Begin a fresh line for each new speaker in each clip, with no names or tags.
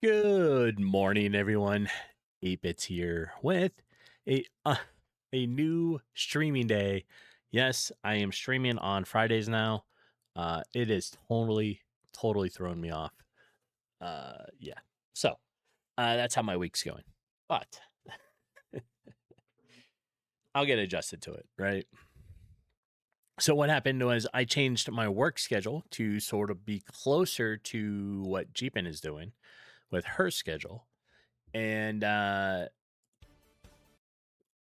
Good morning, everyone. 8bits here with a a new streaming day. Yes, I am streaming on Fridays now. It is totally thrown me off. Yeah. So that's how my week's going. But I'll get adjusted to it, right? So what happened was I changed my work schedule to sort of be closer to what Jeepin is doing with her schedule. And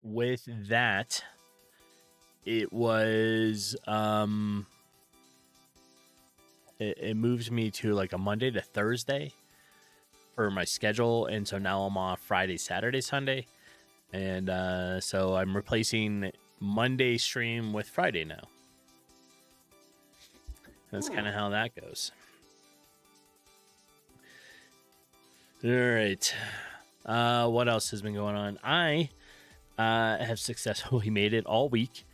with that, it was it moves me to like a Monday to Thursday for my schedule, and so now I'm off Friday, Saturday, Sunday, and so I'm replacing Monday stream with Friday now. That's kind of how that goes. All right. What else has been going on? I have successfully made it all week.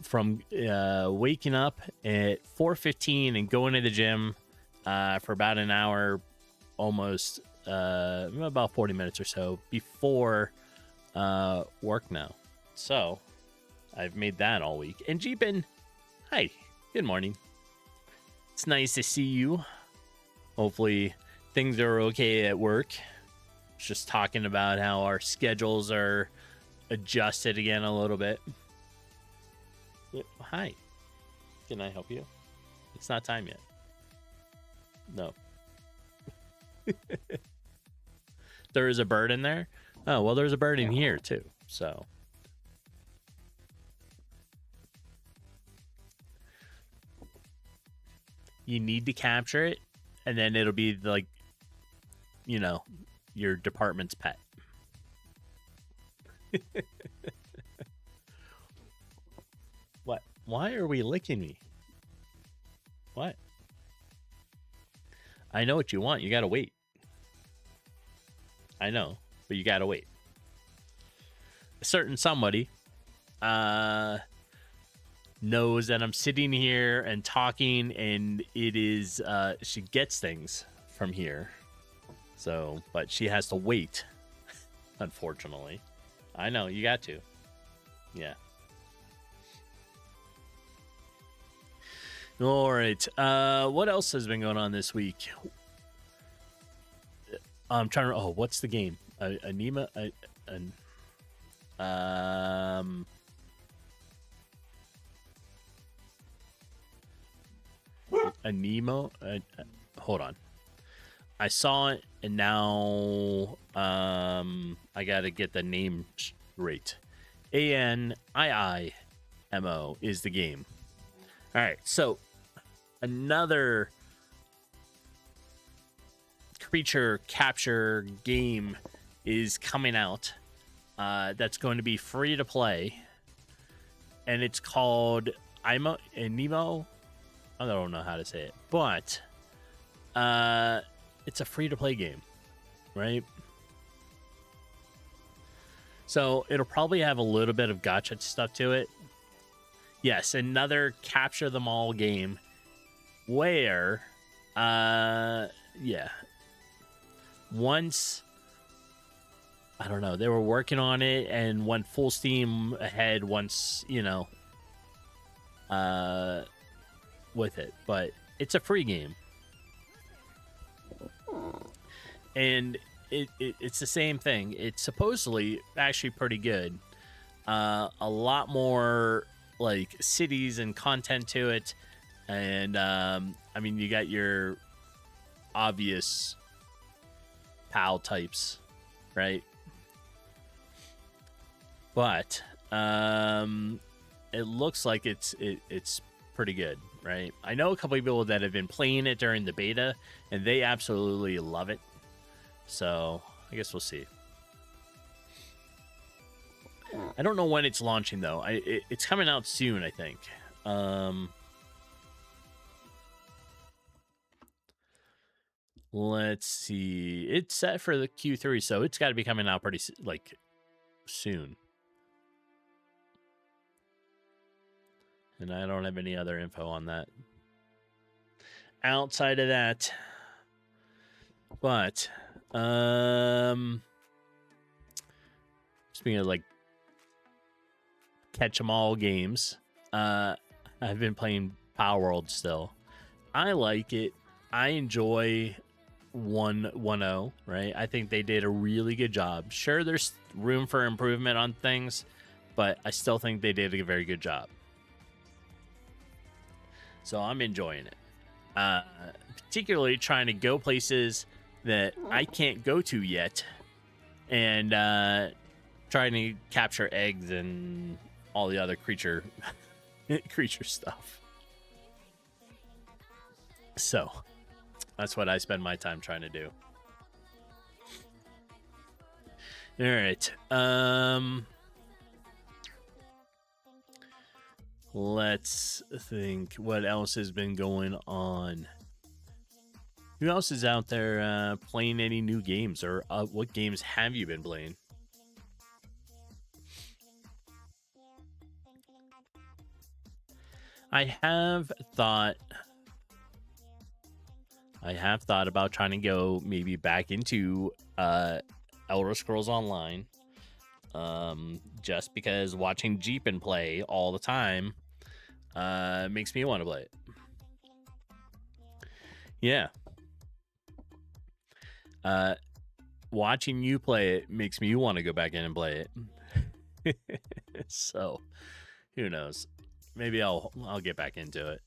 From waking up at 4:15 and going to the gym for about an hour, almost about 40 minutes or so before work now. So I've made that all week. And Jeepin, hi, good morning. It's nice to see you. Hopefully things are okay at work. Just talking about how our schedules are adjusted again a little bit. Hi. Can I help you? It's not time yet. No. There is a bird in there? Oh, well, there's a bird in here, too. So. You need to capture it, and then it'll be like, you know, your department's pet. What? Why are we licking me? What? I know what you want. You gotta wait. I know, but you gotta wait. A certain somebody knows that I'm sitting here and talking, and it is she gets things from here. So, but she has to wait. Unfortunately, I know you got to. Yeah. All right. What else has been going on this week? I'm trying to. Oh, what's the game? Anima. Anemo. Hold on. I saw it, and now I got to get the name right. ANIIMO is the game. All right, so another creature capture game is coming out that's going to be free to play, and it's called Nemo. I don't know how to say it, but it's a free to play game, right? So it'll probably have a little bit of gacha stuff to it. Yes, another capture them all game where yeah, once, I don't know, they were working on it and went full steam ahead once, you know, with it, but it's a free game, and it's the same thing. It's supposedly actually pretty good. A lot more like cities and content to it, and I mean, you got your obvious PAL types, right? But it looks like it's pretty good, right? I know a couple of people that have been playing it during the beta, and they absolutely love it. So I guess we'll see. I don't know when it's launching though. It's coming out soon, I think. Let's see. It's set for the Q3, so it's got to be coming out pretty like soon. And I don't have any other info on that. Outside of that, But speaking of like catch 'em all games, I've been playing Power World still. I like it. I enjoy 1.0, right? I think they did a really good job. Sure, there's room for improvement on things, but I still think they did a very good job. So I'm enjoying it. Particularly trying to go places that I can't go to yet, and trying to capture eggs and all the other creature stuff. So that's what I spend my time trying to do. All right. Let's think what else has been going on. Who else is out there playing any new games, or what games have you been playing? I have thought about trying to go maybe back into Elder Scrolls Online, just because watching Jeepin play all the time makes me want to play it. Yeah. Watching you play it makes me want to go back in and play it. So, who knows? Maybe I'll get back into it.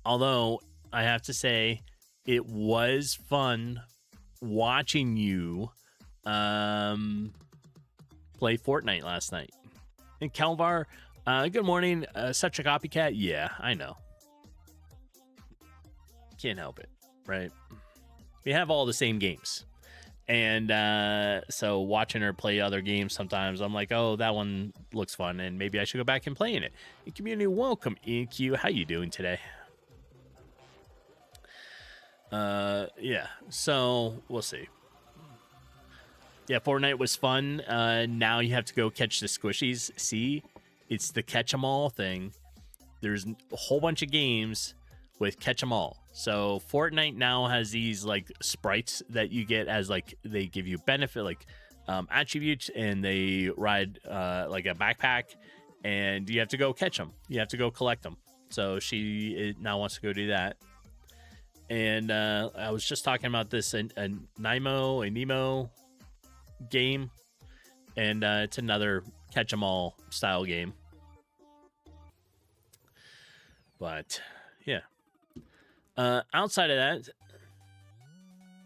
Although I have to say, it was fun watching you play Fortnite last night. And Calvar, good morning. Such a copycat. Yeah, I know. Can't help it, right? We have all the same games. And so watching her play other games sometimes, I'm like, oh, that one looks fun, and maybe I should go back and play in it. Community, welcome, EQ. How you doing today? Yeah, so we'll see. Yeah, Fortnite was fun. Now you have to go catch the squishies. See, it's the catch 'em all thing. There's a whole bunch of games with catch 'em all. So Fortnite now has these like sprites that you get as like they give you benefit like attributes, and they ride like a backpack, and you have to go catch them. You have to go collect them. So she now wants to go do that. And I was just talking about this a Nemo game, and it's another catch 'em all style game. But yeah. Outside of that,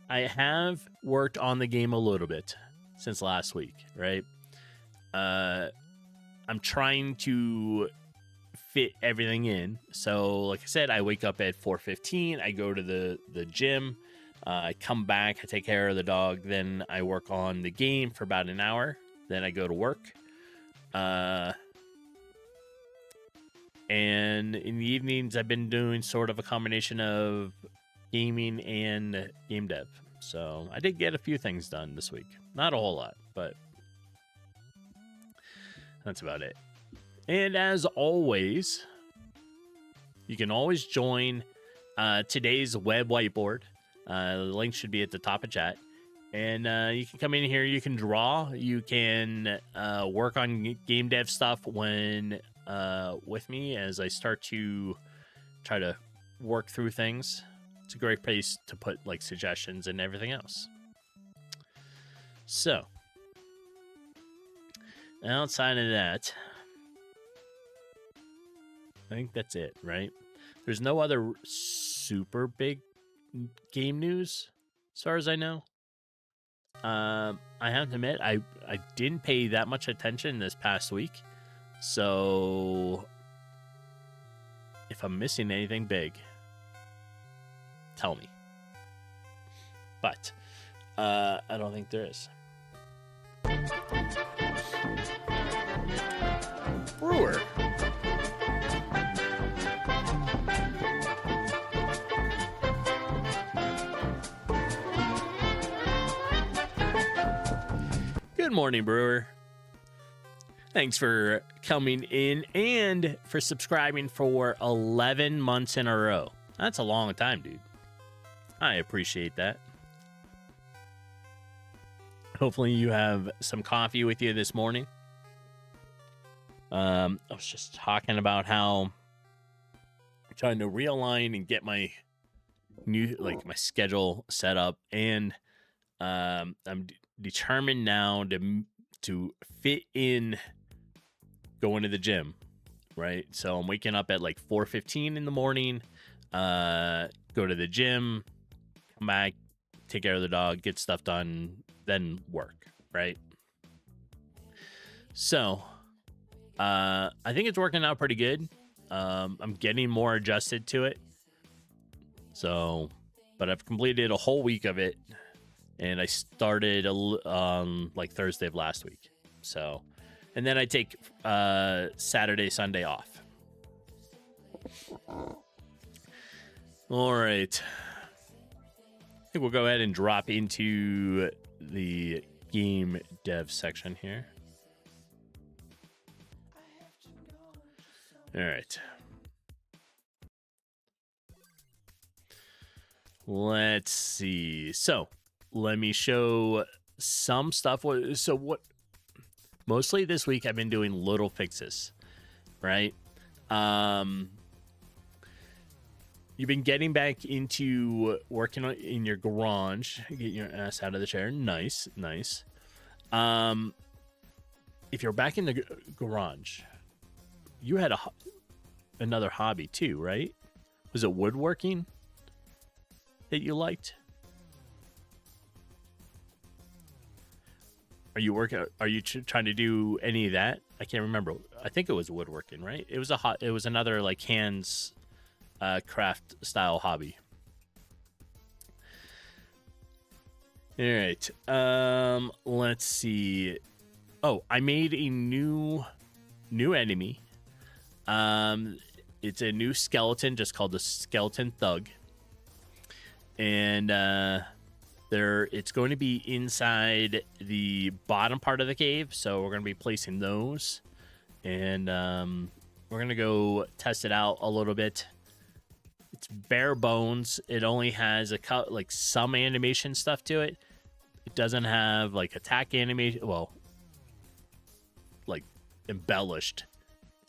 I have worked on the game a little bit since last week, right? I'm trying to fit everything in. So, like I said, I wake up at 4:15. I go to the gym. I come back. I take care of the dog. Then I work on the game for about an hour. Then I go to work. And in the evenings, I've been doing sort of a combination of gaming and game dev. So I did get a few things done this week. Not a whole lot, but that's about it. And as always, you can always join today's web whiteboard. The link should be at the top of chat. And you can come in here, you can draw, you can work on game dev stuff when with me as I start to try to work through things. It's a great place to put like suggestions and everything else. So, outside of that, I think that's it, right? There's no other super big game news as far as I know. I have to admit, I didn't pay that much attention this past week. So, if I'm missing anything big, tell me. But, I don't think there is. Brewer. Good morning, Brewer. Thanks for coming in and for subscribing for 11 months in a row. That's a long time, dude. I appreciate that. Hopefully you have some coffee with you this morning. I was just talking about how I'm trying to realign and get my new, like, my schedule set up, and I'm determined now to fit in going to the gym, right? So I'm waking up at like 4:15 in the morning, go to the gym, come back, take care of the dog, get stuff done, then work, right? So I think it's working out pretty good. I'm getting more adjusted to it. So, but I've completed a whole week of it, and I started like Thursday of last week. So, and then I take Saturday, Sunday off. All right. I think we'll go ahead and drop into the game dev section here. All right. Let's see. So let me show some stuff. So what? Mostly this week I've been doing little fixes, right? You've been getting back into working in your garage, get your ass out of the chair. Nice, nice. If you're back in the garage, you had another hobby too, right? Was it woodworking that you liked? Are you trying to do any of that? I can't remember. I think it was woodworking, right? It was another like hands craft style hobby. All right. Let's see. Oh, I made a new enemy. It's a new skeleton just called the Skeleton Thug. And it's going to be inside the bottom part of the cave, so we're going to be placing those, and we're going to go test it out a little bit. It's bare bones. It only has like some animation stuff to it. It doesn't have like attack animation, well, like embellished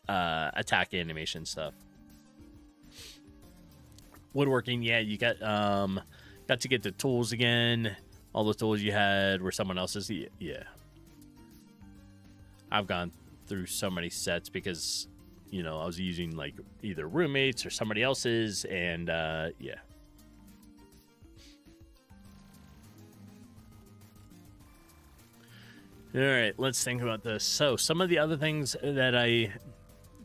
attack animation stuff. Woodworking, yeah, you got to get the tools again. All the tools you had were someone else's. Yeah, I've gone through so many sets because, you know, I was using like either roommates or somebody else's, and yeah. All right, let's think about this. So some of the other things that I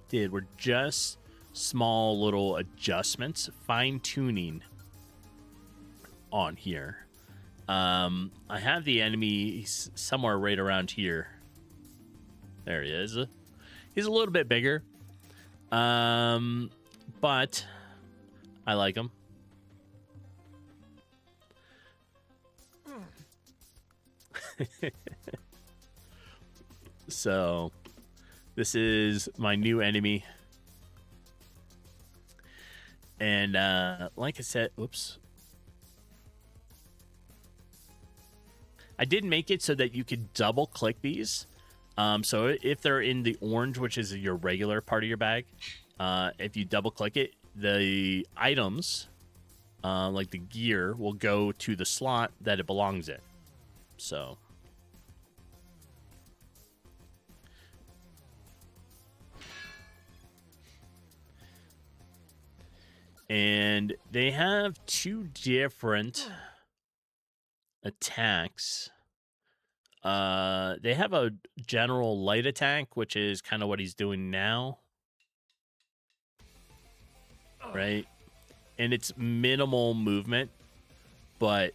did were just small little adjustments, fine-tuning on here. I have the enemy somewhere right around here. There he is. He's a little bit bigger, but I like him. So this is my new enemy. And like I said, whoops. I did make it so that you could double click these. So if they're in the orange, which is your regular part of your bag, if you double click it, the items, like the gear, will go to the slot that it belongs in. So. And they have two different attacks. They have a general light attack, which is kind of what he's doing now. Right? And it's minimal movement, but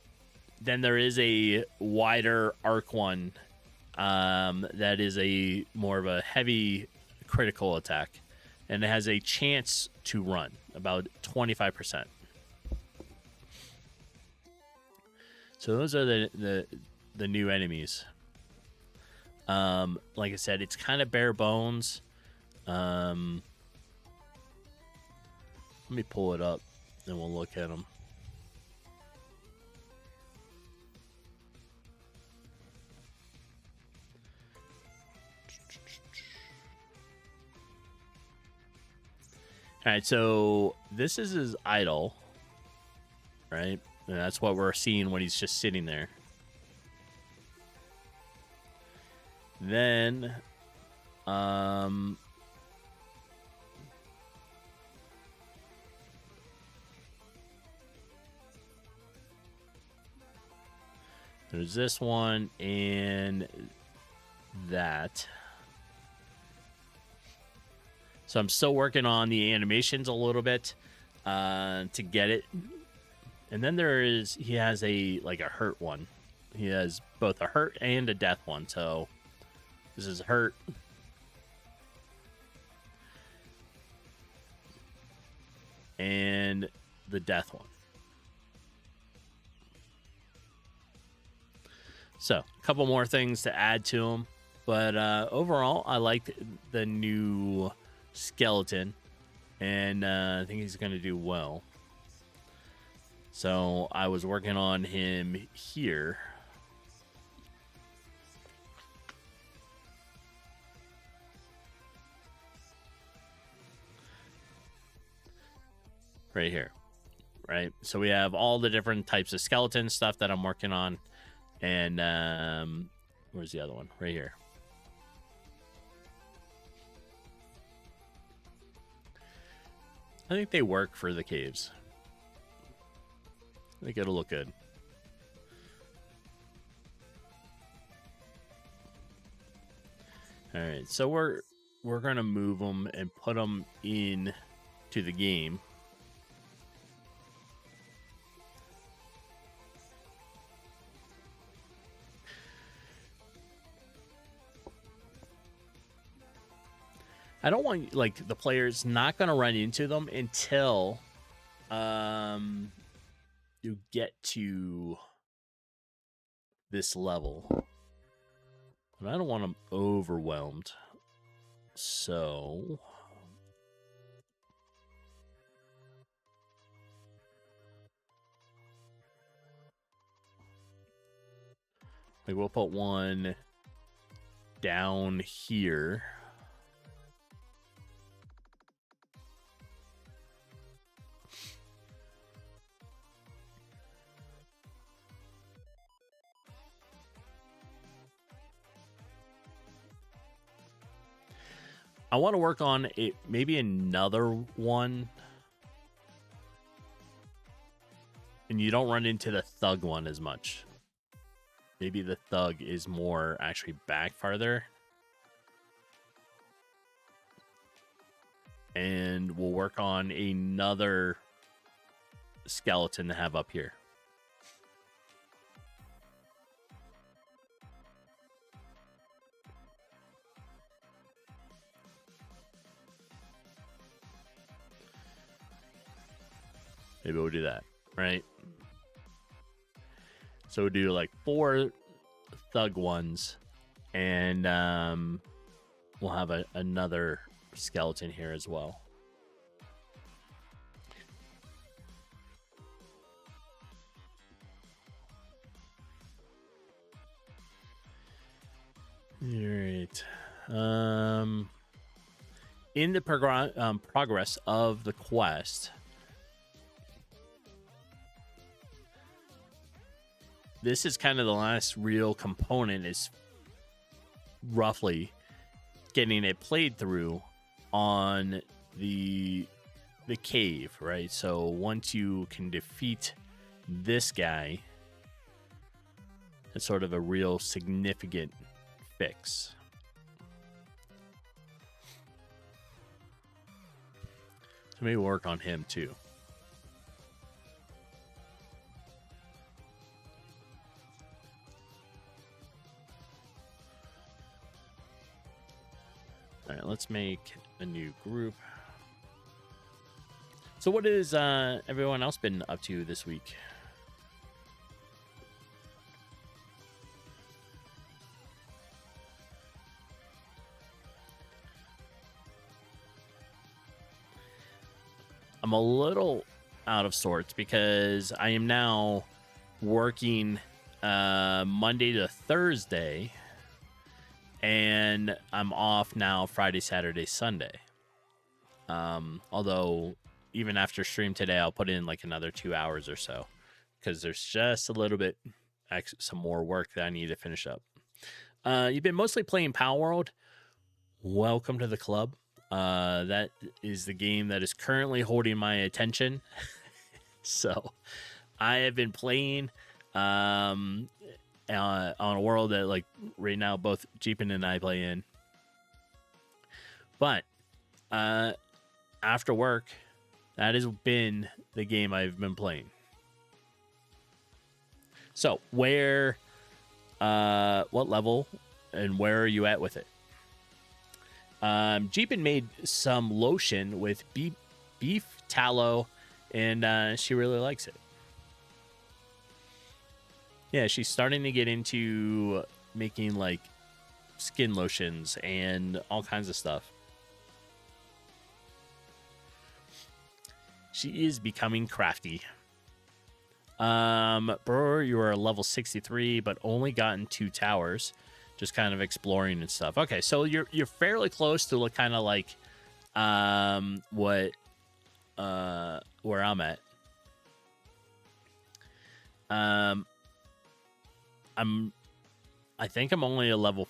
then there is a wider arc one that is a more of a heavy critical attack, and it has a chance to run about 25%. So those are the new enemies. Like I said, it's kind of bare bones. Let me pull it up. and we'll look at them. All right, so this is his idol, right? And that's what we're seeing when he's just sitting there. Then, there's this one and that. So I'm still working on the animations a little bit to get it. And then he has a hurt one. He has both a hurt and a death one. So this is hurt. And the death one. So a couple more things to add to them. But overall, I like the new skeleton, and I think he's going to do well. So I was working on him here. Right here. Right? So we have all the different types of skeleton stuff that I'm working on. And where's the other one? Right here. I think they work for the caves. I think it'll look good. All right, so we're gonna move them and put them in to the game. I don't want, like, the player's not going to run into them until you get to this level. But I don't want them overwhelmed. So like we'll put one down here. I want to work on it, maybe another one. And you don't run into the thug one as much. Maybe the thug is more actually back farther. And we'll work on another skeleton to have up here. Maybe we'll do that, right? So we'll do like 4 thug ones, and we'll have another skeleton here as well. All right. In the progress of the quest, this is kind of the last real component, is roughly getting it played through on the cave, right? So once you can defeat this guy, it's sort of a real significant fix. So maybe work on him too. All right, let's make a new group. So what has everyone else been up to this week? I'm a little out of sorts because I am now working Monday to Thursday, and I'm off now Friday, Saturday, Sunday. Although even after stream today, I'll put in like another 2 hours or so because there's just a little bit some more work that I need to finish up. You've been mostly playing Power World. Welcome to the club. That is the game that is currently holding my attention. So I have been playing on a world that, like, right now both Jeepin and I play in. But after work, that has been the game I've been playing. So what level and where are you at with it? Jeepin made some lotion with beef tallow, and she really likes it. Yeah, she's starting to get into making like skin lotions and all kinds of stuff. She is becoming crafty. Bro, you are level 63, but only gotten 2 towers. Just kind of exploring and stuff. Okay, so you're fairly close to look kind of like where I'm at. I think I'm only a level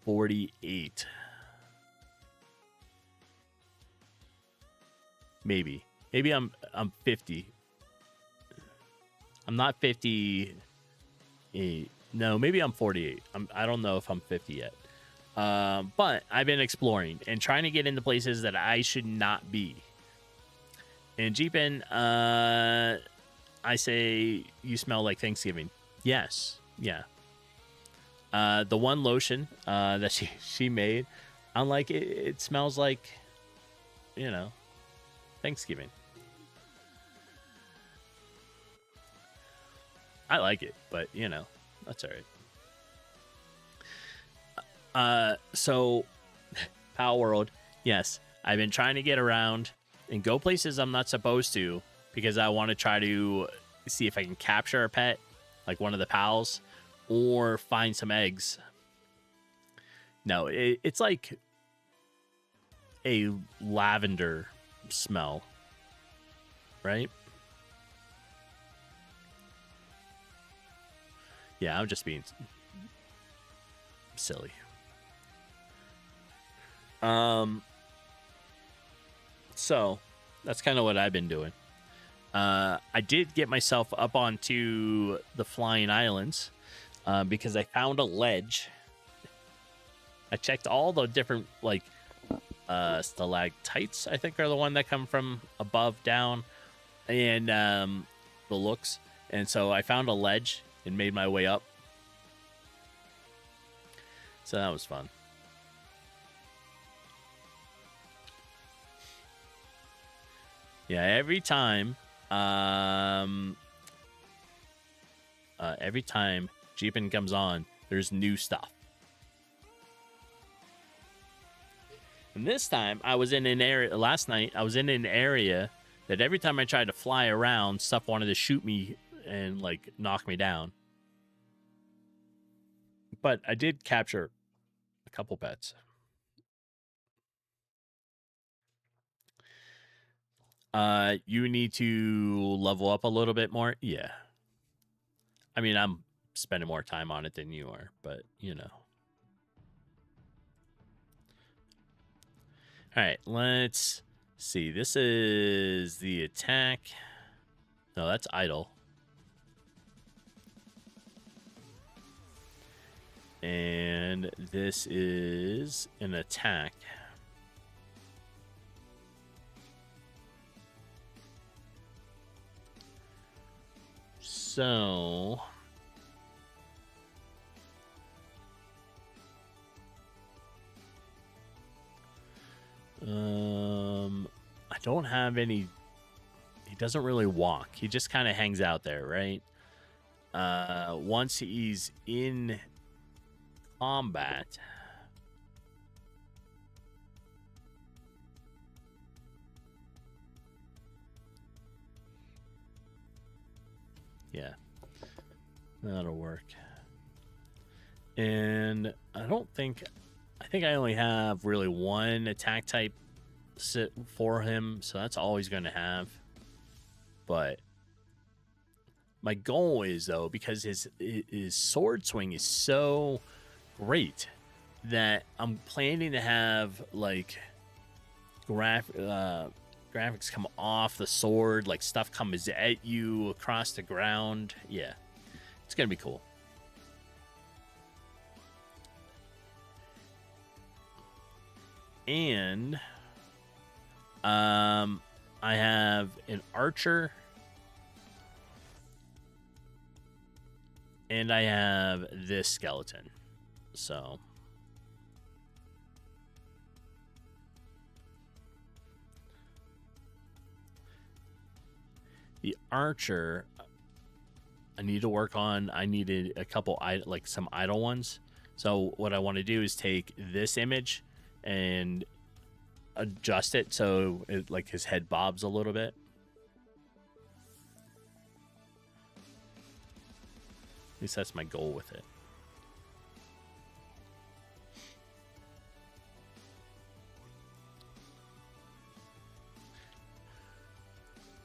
48. Maybe I'm 50. I'm not 58. No, maybe I'm 48. I don't know if I'm 50 yet. But I've been exploring and trying to get into places that I should not be. And Jeepin, I say you smell like Thanksgiving. Yes. Yeah. The one lotion that she made, I'm like, it smells like, Thanksgiving. I like it, but that's all right. So Power World, yes, I've been trying to get around and go places I'm not supposed to because I want to try to see if I can capture a pet, like one of the pals, or find some eggs. No, it's like a lavender smell, right? Yeah, I'm just being silly. So that's kind of what I've been doing. I did get myself up onto the Flying Islands because I found a ledge. I checked all the different stalactites, I think, are the one that come from above down, and the looks. And so I found a ledge and made my way up. So that was fun. Yeah, every time Jeepin comes on, there's new stuff. And this time, last night, I was in an area that every time I tried to fly around, stuff wanted to shoot me and, like, knock me down. But I did capture a couple pets. You need to level up a little bit more. Yeah. I mean, I'm spending more time on it than you are, but All right, let's see. This is the attack. No, that's idle. And this is an attack. So I don't have any. He doesn't really walk. He just kind of hangs out there, right? Once he's in combat, Yeah, that'll work. And I think I only have really one attack type sit for him, so that's all he's going to have. But my goal is, though, because his sword swing is so great that I'm planning to have like graphics come off the sword, like stuff comes at you across the ground. Yeah, it's gonna be cool. And I have an archer, and I have this skeleton. So the archer I need to work on. I needed a couple like some idle ones. So what I want to do is take this image and adjust it so it, like his head bobs a little bit. At least that's my goal with it.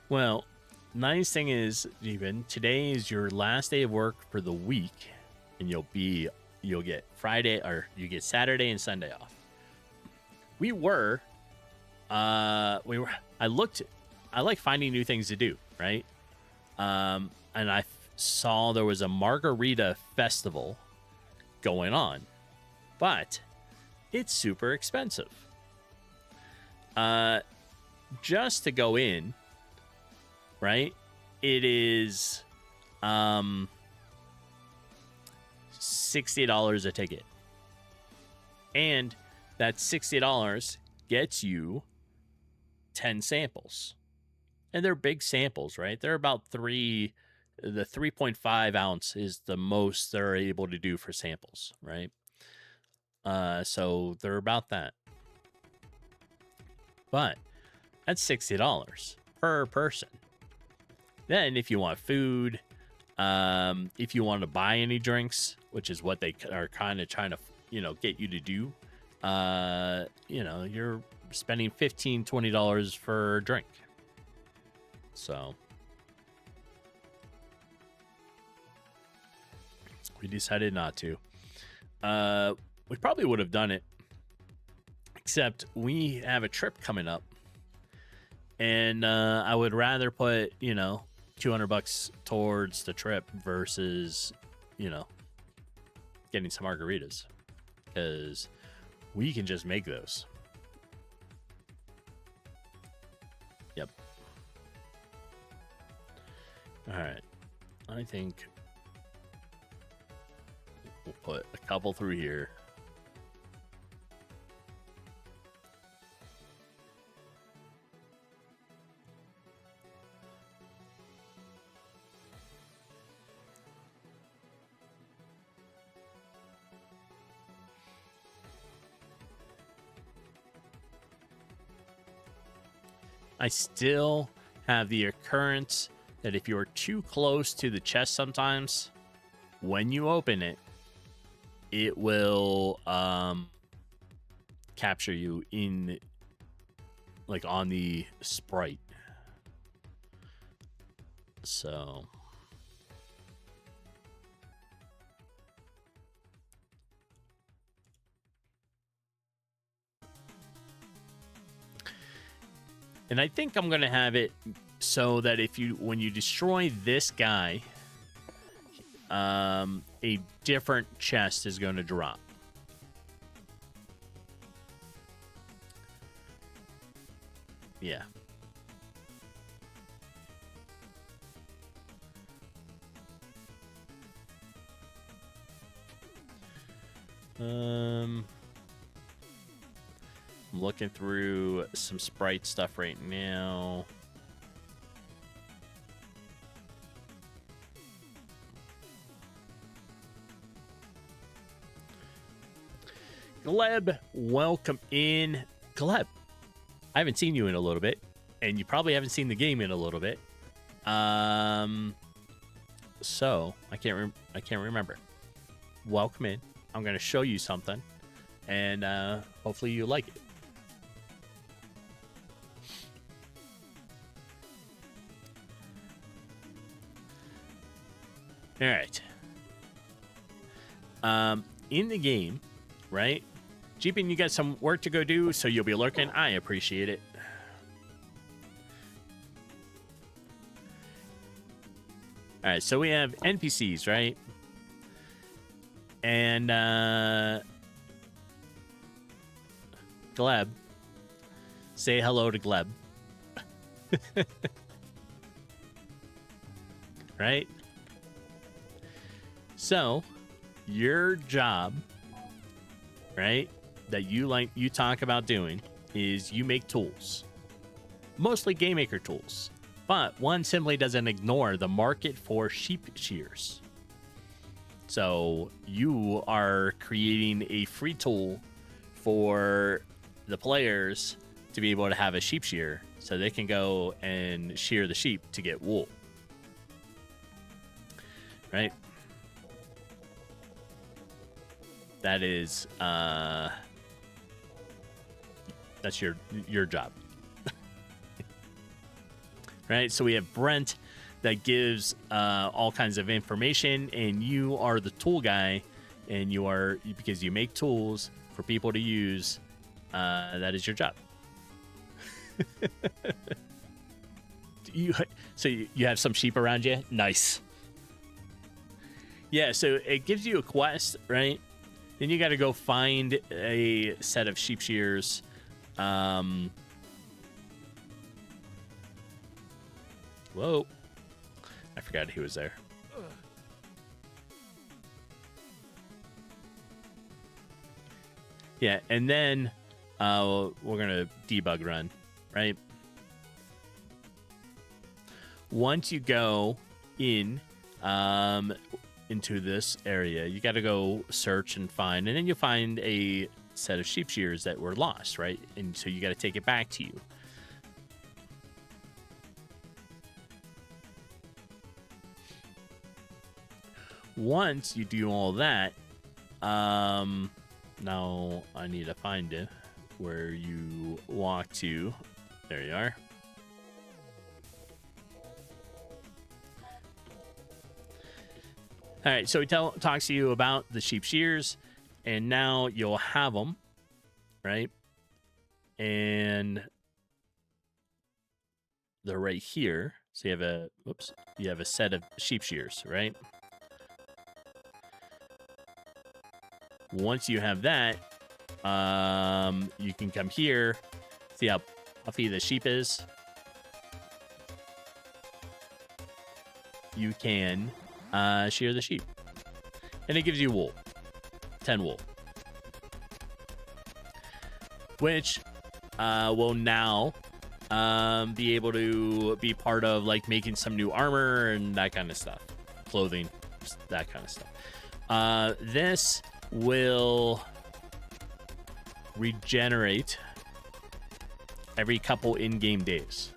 Well, nice thing is, even today is your last day of work for the week, and you'll get Friday, or you get Saturday and Sunday off. I like finding new things to do, right? And I saw there was a margarita festival going on, but it's super expensive. Just to go in, right? It is $60 a ticket. And that $60 gets you 10 samples. And they're big samples, right? They're about the 3.5 ounce is the most they're able to do for samples, right? So they're about that. But that's $60 per person. Then if you want food, if you want to buy any drinks, which is what they are kind of trying to, get you to do, you're spending $15, $20 for a drink. So we decided not to. We probably would have done it, except we have a trip coming up, and I would rather put, $200 towards the trip versus, getting some margaritas, because we can just make those. Yep. All right. I think we'll put a couple through here. I still have the occurrence that if you're too close to the chest sometimes, when you open it, it will capture you in, like, on the sprite. So and I think I'm gonna have it so that when you destroy this guy, a different chest is going to drop. Yeah. I'm looking through some sprite stuff right now. Gleb, welcome in. Gleb, I haven't seen you in a little bit, and you probably haven't seen the game in a little bit. So I can't remember. Welcome in. I'm gonna show you something, and hopefully you like it. All right. In the game, right? Jeepin, you got some work to go do, so you'll be lurking. I appreciate it. All right, so we have NPCs, right? And Gleb. Say hello to Gleb. Right? So, your job, right, that you talk about doing is you make tools. Mostly GameMaker tools. But one simply doesn't ignore the market for sheep shears. So you are creating a free tool for the players to be able to have a sheep shear so they can go and shear the sheep to get wool. Right? That is that's your job. Right? So we have Brent that gives all kinds of information, and you are the tool guy, and because you make tools for people to use, that is your job. So you have some sheep around you? Nice. Yeah, so it gives you a quest, right? Then you got to go find a set of sheep shears. Whoa. I forgot he was there. Yeah, and then we're going to debug run, right? Once you go into this area, you got to go search and find, and then you find a set of sheep shears that were lost, right? And so you got to take it back to you. Once you do all that, now I need to find it where you walk to. There you are. All right, so he talks to you about the sheep shears, and now you'll have them, right? And they're right here. So you have a set of sheep shears, right? Once you have that, you can come here, see how puffy the sheep is. You can shear the sheep, and it gives you wool, 10 wool, which will now be able to be part of like making some new armor and that kind of stuff, clothing, that kind of stuff. This will regenerate every couple in-game days.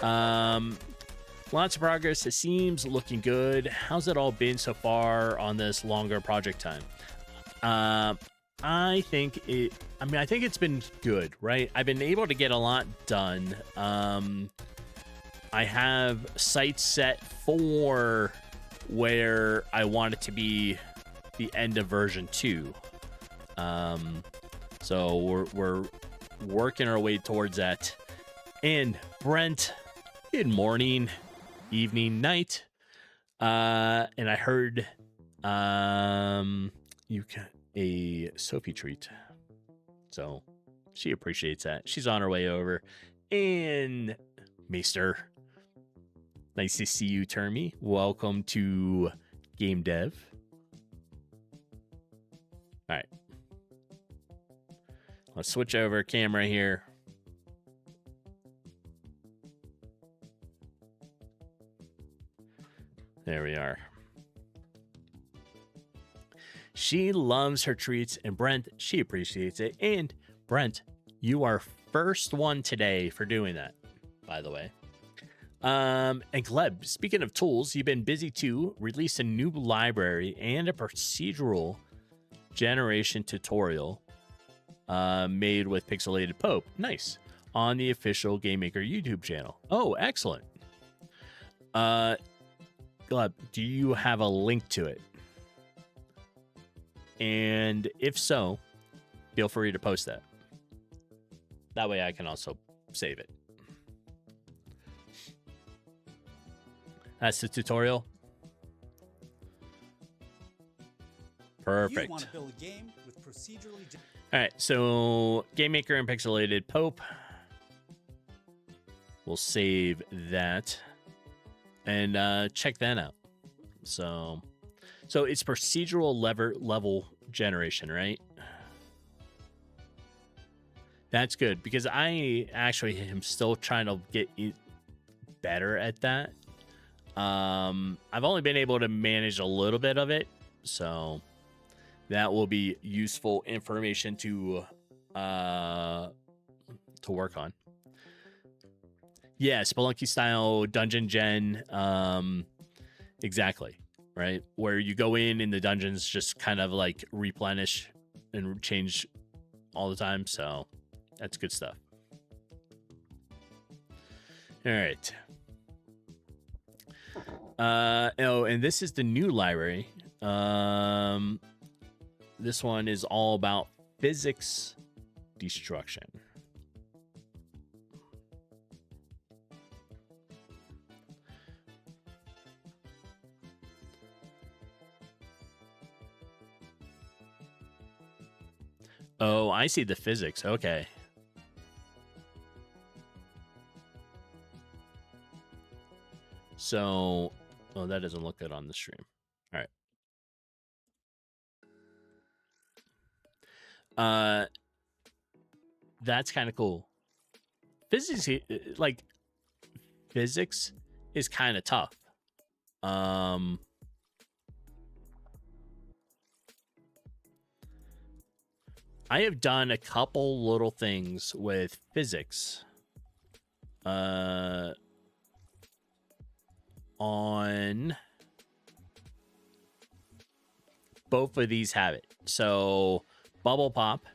Lots of progress. It seems looking good. How's it all been so far on this longer project time? I think it's been good, right? I've been able to get a lot done. I have sights set for where I want it to be the end of version 2. So we're working our way towards that. And Brent, good morning, evening, night. And I heard you got a Sophie treat. So she appreciates that. She's on her way over. And Maester, nice to see you, Termy. Welcome to Game Dev. All right. Let's switch over camera here. There we are. She loves her treats, and Brent, she appreciates it. And Brent, you are first one today for doing that, by the way. And Gleb, speaking of tools, you've been busy too. Release a new library and a procedural generation tutorial made with Pixelated Pope. Nice. On the official GameMaker YouTube channel. Oh, excellent. Gleb, do you have a link to it? And if so, feel free to post that. That way I can also save it. That's the tutorial. Perfect.
You want to build a game with procedurally...
All right, so GameMaker and Pixelated Pope. We'll save that and check that out. So it's procedural level generation, right? That's good because I actually am still trying to get better at that. I've only been able to manage a little bit of it, so that will be useful information to work on. Yeah, Spelunky style dungeon gen, exactly, right? Where you go in the dungeons just kind of like replenish and change all the time, so that's good stuff. All right. Oh, and this is the new library. This one is all about physics destruction. Oh, I see the physics. Okay. So, oh, that doesn't look good on the stream. All right. That's kind of cool. Physics is kind of tough. I have done a couple little things with physics. On both of these have it. So bubble pop,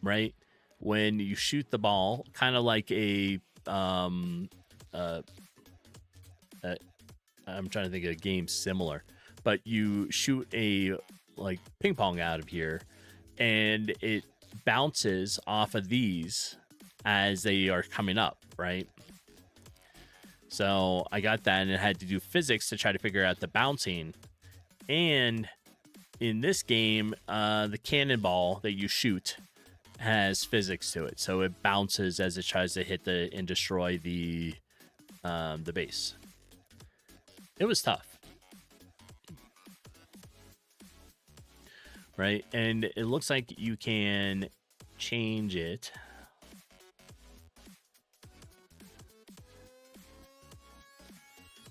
right? When you shoot the ball, kind of like I'm trying to think of a game similar, but you shoot a like ping pong out of here and it bounces off of these as they are coming up, right? So I got that and it had to do physics to try to figure out the bouncing. And in this game, the cannonball that you shoot has physics to it. So it bounces as it tries to hit and destroy the base. It was tough. Right? And it looks like you can change it.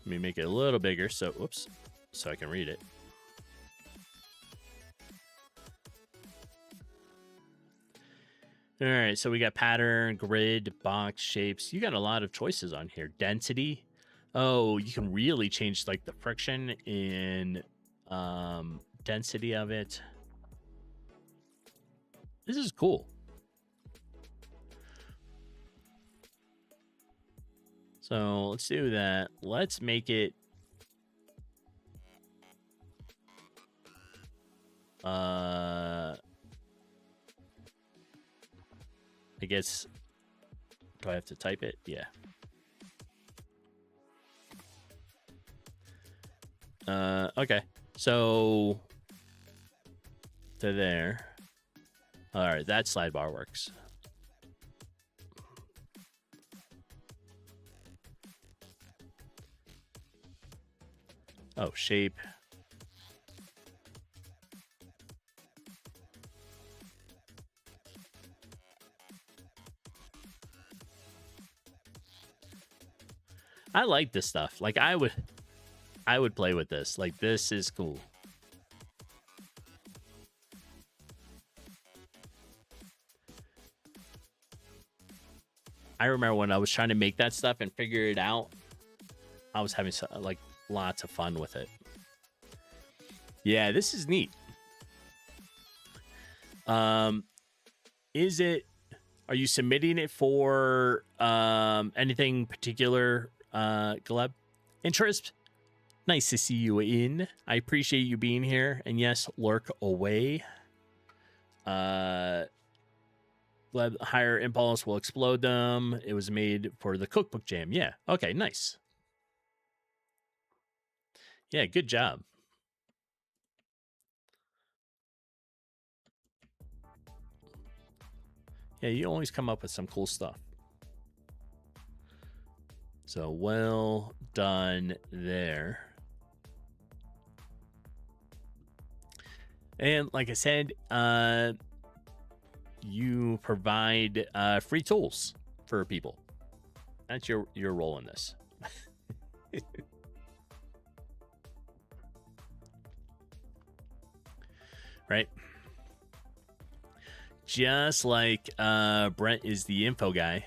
Let me make it a little bigger so I can read it. All right, so we got pattern, grid, box, shapes. You got a lot of choices on here. Density. Oh, you can really change like the friction in density of it. This is cool. So let's do that. Let's make it I guess, do I have to type it? Yeah. Okay. So to there. All right, that slide bar works. Oh, shape. I like this stuff. Like I would play with this. Like this is cool. I remember when I was trying to make that stuff and figure it out. I was having like lots of fun with it. Yeah, this is neat. Is it? Are you submitting it for anything particular, Gleb? Interest? Nice to see you in. I appreciate you being here. And yes, lurk away. Gleb, higher impulse will explode them. It was made for the cookbook jam. Yeah. Okay, nice. Yeah, good job. Yeah, you always come up with some cool stuff. So well done there. And like I said, you provide free tools for people. That's your role in this. Right? Just like Brent is the info guy,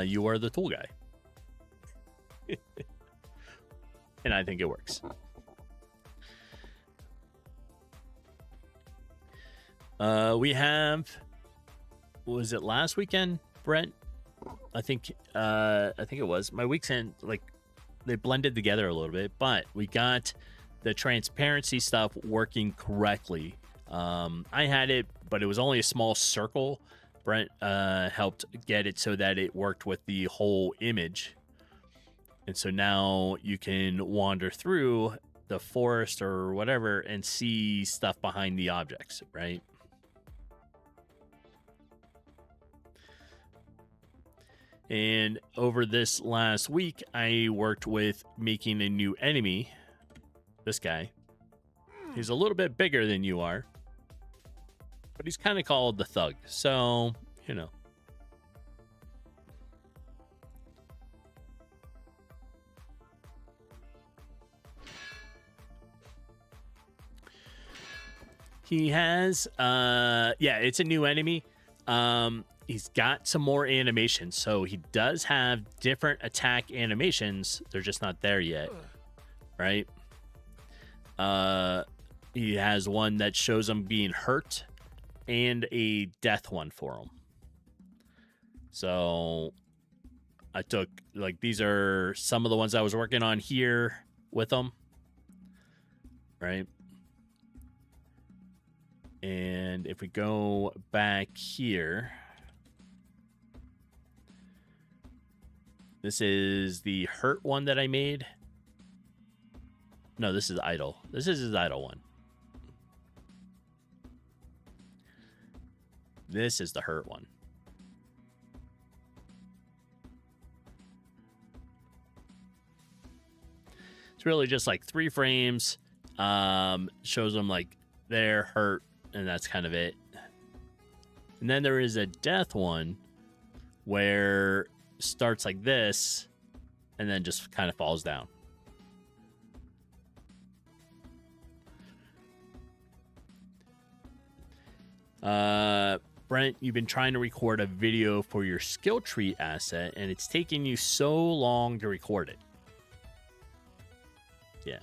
you are the tool guy. And I think it works. We have, was it last weekend, Brent? I think it was. My weekend, like, they blended together a little bit, but we got the transparency stuff working correctly. I had it, but it was only a small circle. Brent helped get it so that it worked with the whole image. And so now you can wander through the forest or whatever and see stuff behind the objects, right? And over this last week, I worked with making a new enemy. This guy. He's a little bit bigger than you are. But he's kind of called the Thug. So, you know. He has, yeah, it's a new enemy. He's got some more animations. So he does have different attack animations. They're just not there yet. Right? He has one that shows him being hurt and a death one for him. So I took, like, these are some of the ones I was working on here with them. Right? And if we go back here, this is the hurt one that I made. No, this is idle. This is his idle one. This is the hurt one. It's really just like 3 frames. Shows them like they're hurt. And that's kind of it. And then there is a death one where it starts like this and then just kind of falls down. Brent, you've been trying to record a video for your skill tree asset and it's taking you so long to record it. Yeah.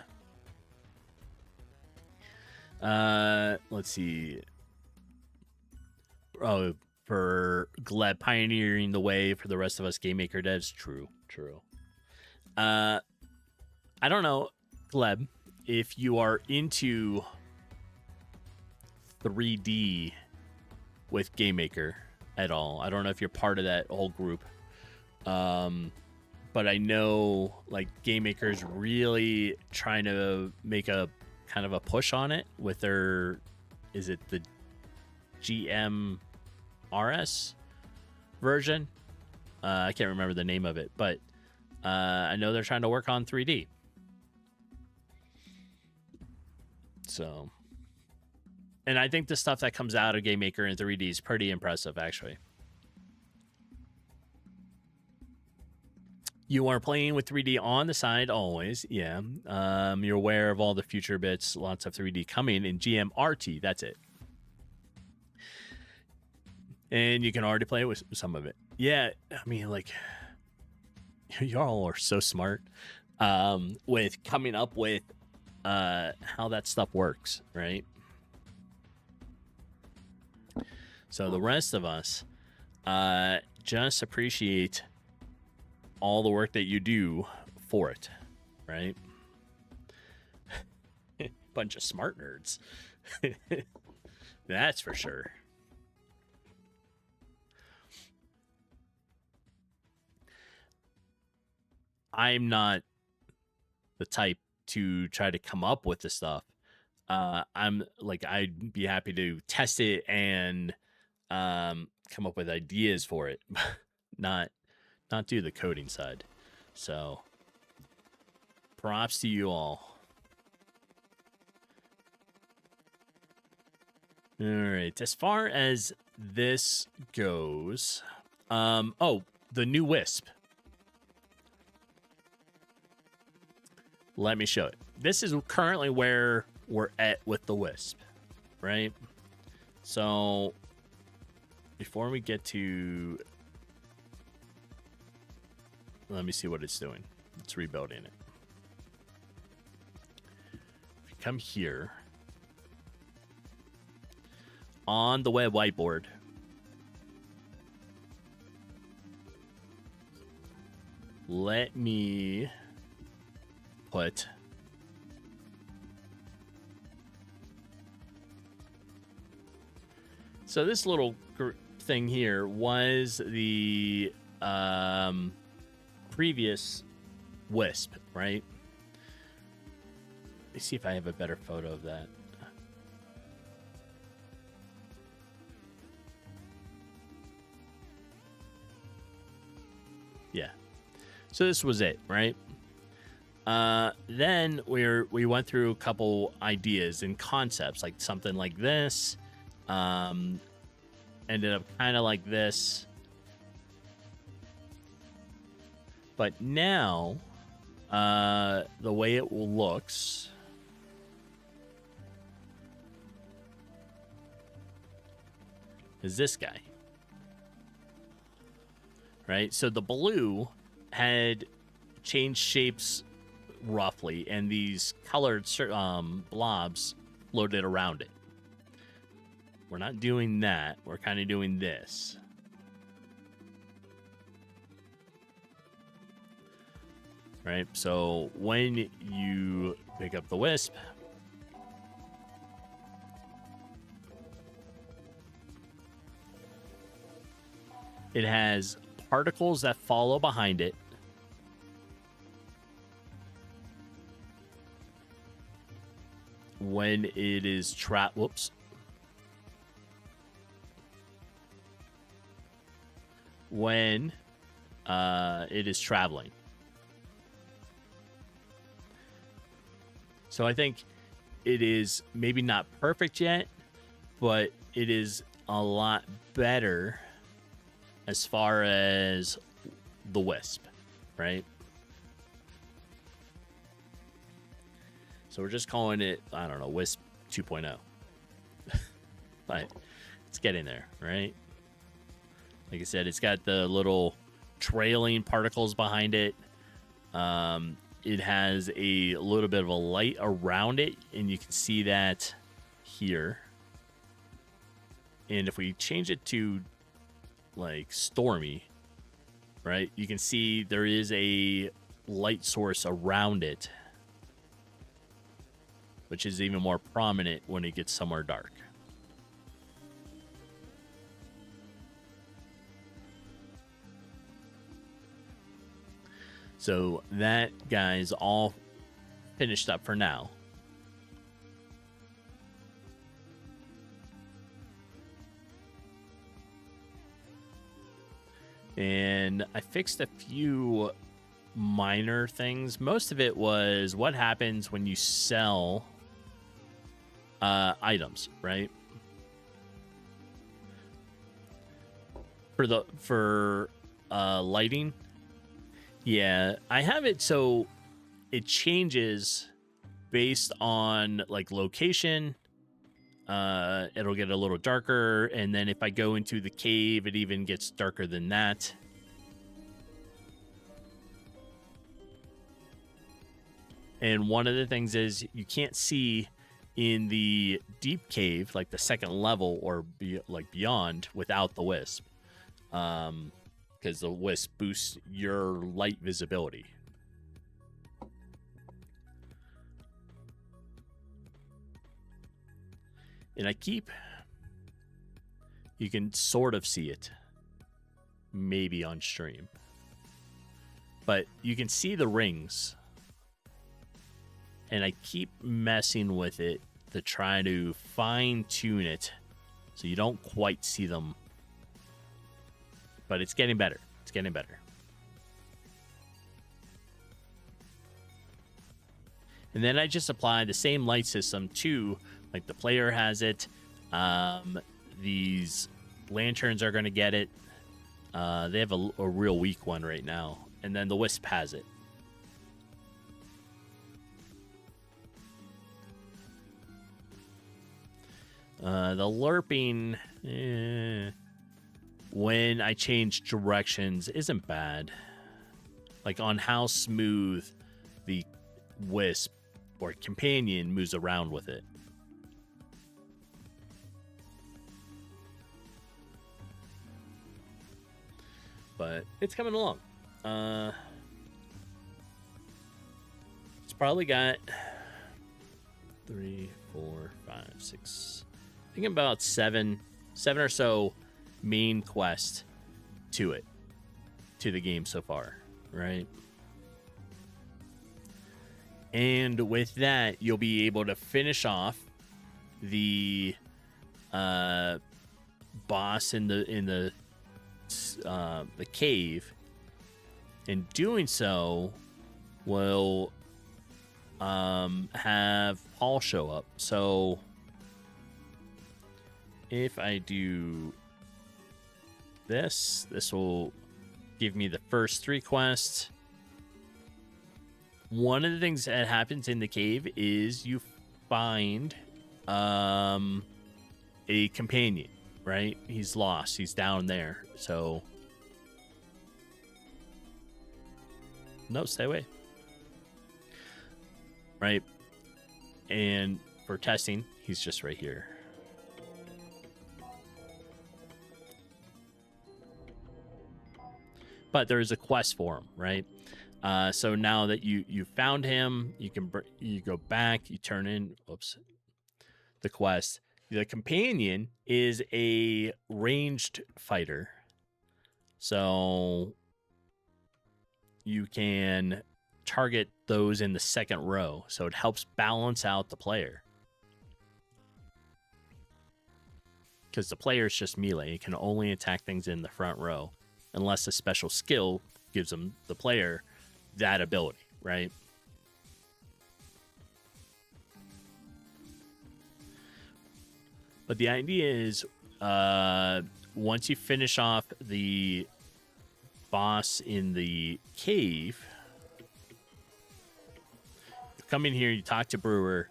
Let's see. Oh, for Gleb pioneering the way for the rest of us GameMaker devs. True. I don't know, Gleb, if you are into 3D with GameMaker at all. I don't know if you're part of that whole group. But I know like GameMaker's really trying to make a kind of a push on it with their, is it the GMRS version? I can't remember the name of it, but I know they're trying to work on 3D. So, and I think the stuff that comes out of GameMaker in 3D is pretty impressive, actually. You are playing with 3D on the side always, yeah. You're aware of all the future bits, lots of 3D coming in GMRT, that's it. And you can already play with some of it. Yeah, I mean, like, y'all are so smart. with coming up with how that stuff works, right? So the rest of us just appreciate all the work that you do for it, right? Bunch of smart nerds. That's for sure. I'm not the type to try to come up with the stuff. I'm like, I'd be happy to test it and come up with ideas for it, not do the coding side. So props to you all. All right, as far as this goes, oh, the new Wisp. Let me show it. This is currently where we're at with the Wisp, right? So before we get to, let me see what it's doing. It's rebuilding it. If you come here on the web whiteboard, let me put so this little thing here was the previous Wisp, right? Let me see if I have a better photo of that. Yeah. So this was it, right? Then we went through a couple ideas and concepts, like something like this. Ended up kind of like this. But now, the way it looks is this guy. Right? So the blue had changed shapes roughly, and these colored blobs floated around it. We're not doing that. We're kind of doing this. Right? So when you pick up the Wisp, it has particles that follow behind it. When it is when it is traveling. So I think it is maybe not perfect yet, but it is a lot better as far as the Wisp, right? So we're just calling it, I don't know, Wisp 2.0. But it's getting there, right? Like I said, it's got the little trailing particles behind it. It has a little bit of a light around it, and you can see that here. And if we change it to like stormy, right, you can see there is a light source around it, which is even more prominent when it gets somewhere dark. So that, guys, all finished up for now. And I fixed a few minor things. Most of it was what happens when you sell items, right? For lighting. Yeah, I have it so it changes based on like location. It'll get a little darker, and then if I go into the cave, it even gets darker than that. And one of the things is you can't see in the deep cave, like the second level or beyond, without the wisp, because the wisp boosts your light visibility. And you can sort of see it, maybe on stream, but you can see the rings. And I keep messing with it to try to fine tune it so you don't quite see them. But it's getting better. It's getting better. And then I just apply the same light system to, like, the player has it. These lanterns are going to get it. They have a real weak one right now. And then the wisp has it. The lerping, when I change directions, isn't bad. Like on how smooth the wisp or companion moves around with it. But it's coming along. It's probably got 3, 4, 5, 6... I think about seven or so main quests to the game so far, right? And with that, you'll be able to finish off the boss in the cave. In doing so, will have Paul show up. So if I do this will give me the first 3 quests. One of the things that happens in the cave is you find a companion, right? He's lost. He's down there. So no, stay away. Right? And for testing, he's just right here. But there is a quest for him, right? So now that you found him, you go back, you turn in, the quest. The companion is a ranged fighter. So you can target those in the second row. So it helps balance out the player. Because the player is just melee. It can only attack things in the front row. Unless a special skill gives them, the player, that ability, right? But the idea is, once you finish off the boss in the cave, you come in here, you talk to Brewer,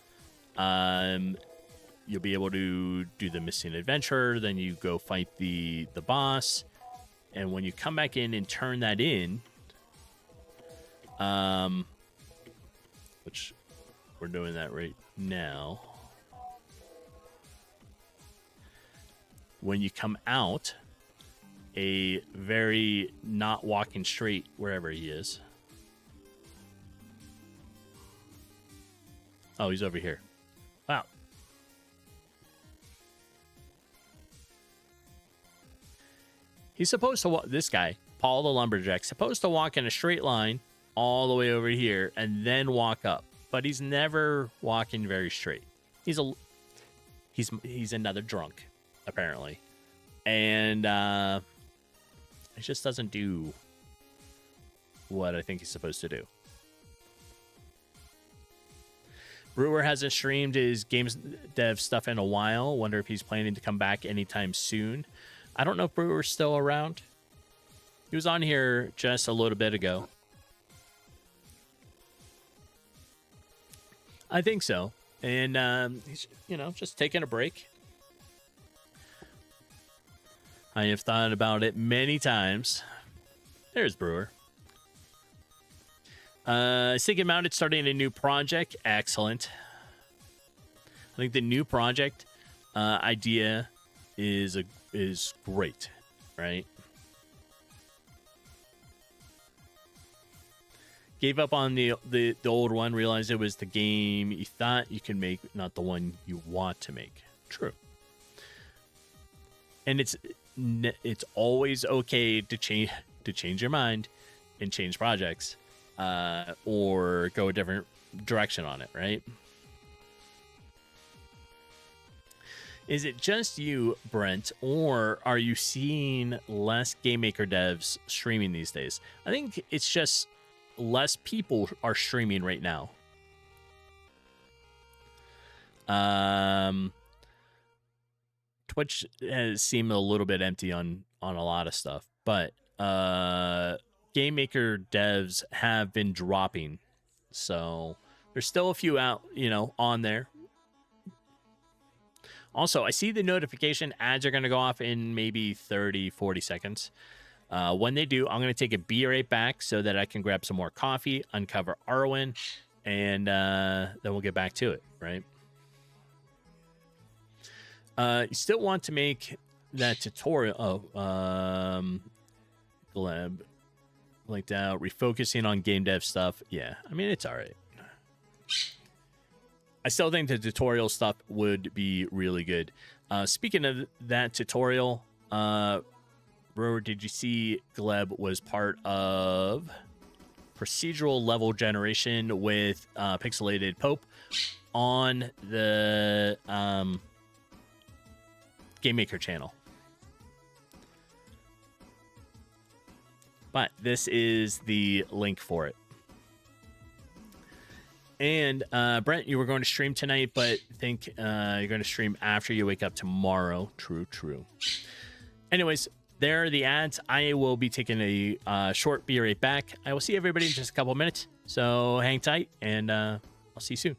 you'll be able to do the missing adventure, then you go fight the boss. And when you come back in and turn that in, which we're doing that right now. When you come out, a very not walking straight wherever he is. Oh, he's over here. Wow. He's supposed to walk, this guy, Paul the Lumberjack, supposed to walk in a straight line all the way over here and then walk up. But he's never walking very straight. He's another drunk, apparently. And it just doesn't do what I think he's supposed to do. Brewer hasn't streamed his games dev stuff in a while. Wonder if he's planning to come back anytime soon. I don't know if Brewer's still around. He was on here just a little bit ago. I think so. And he's, just taking a break. I have thought about it many times. There's Brewer. Thinking about it, starting a new project. Excellent. I think the new project idea is great, right? Gave up on the old one, realized it was the game you thought you could make, not the one you want to make. True. And it's always okay to change your mind and change projects, or go a different direction on it, right? Is it just you, Brent, or are you seeing less GameMaker devs streaming these days? I think it's just less people are streaming right now. Twitch has seemed a little bit empty on a lot of stuff, but GameMaker devs have been dropping, so there's still a few out, on there. Also, I see the notification ads are going to go off in maybe 30-40 seconds. When they do, I'm going to take a be right back so that I can grab some more coffee, uncover Arwen, and then we'll get back to it, right? You still want to make that tutorial. Gleb linked out, refocusing on game dev stuff. Yeah, I mean, it's all right. I still think the tutorial stuff would be really good. Speaking of that tutorial, Brewer, did you see Gleb was part of procedural level generation with Pixelated Pope on the GameMaker channel? But this is the link for it. And Brent, you were going to stream tonight, but think you're going to stream after you wake up tomorrow. True. Anyways, there are the ads. I will be taking a short be right back. I will see everybody in just a couple minutes. So hang tight, and I'll see you soon.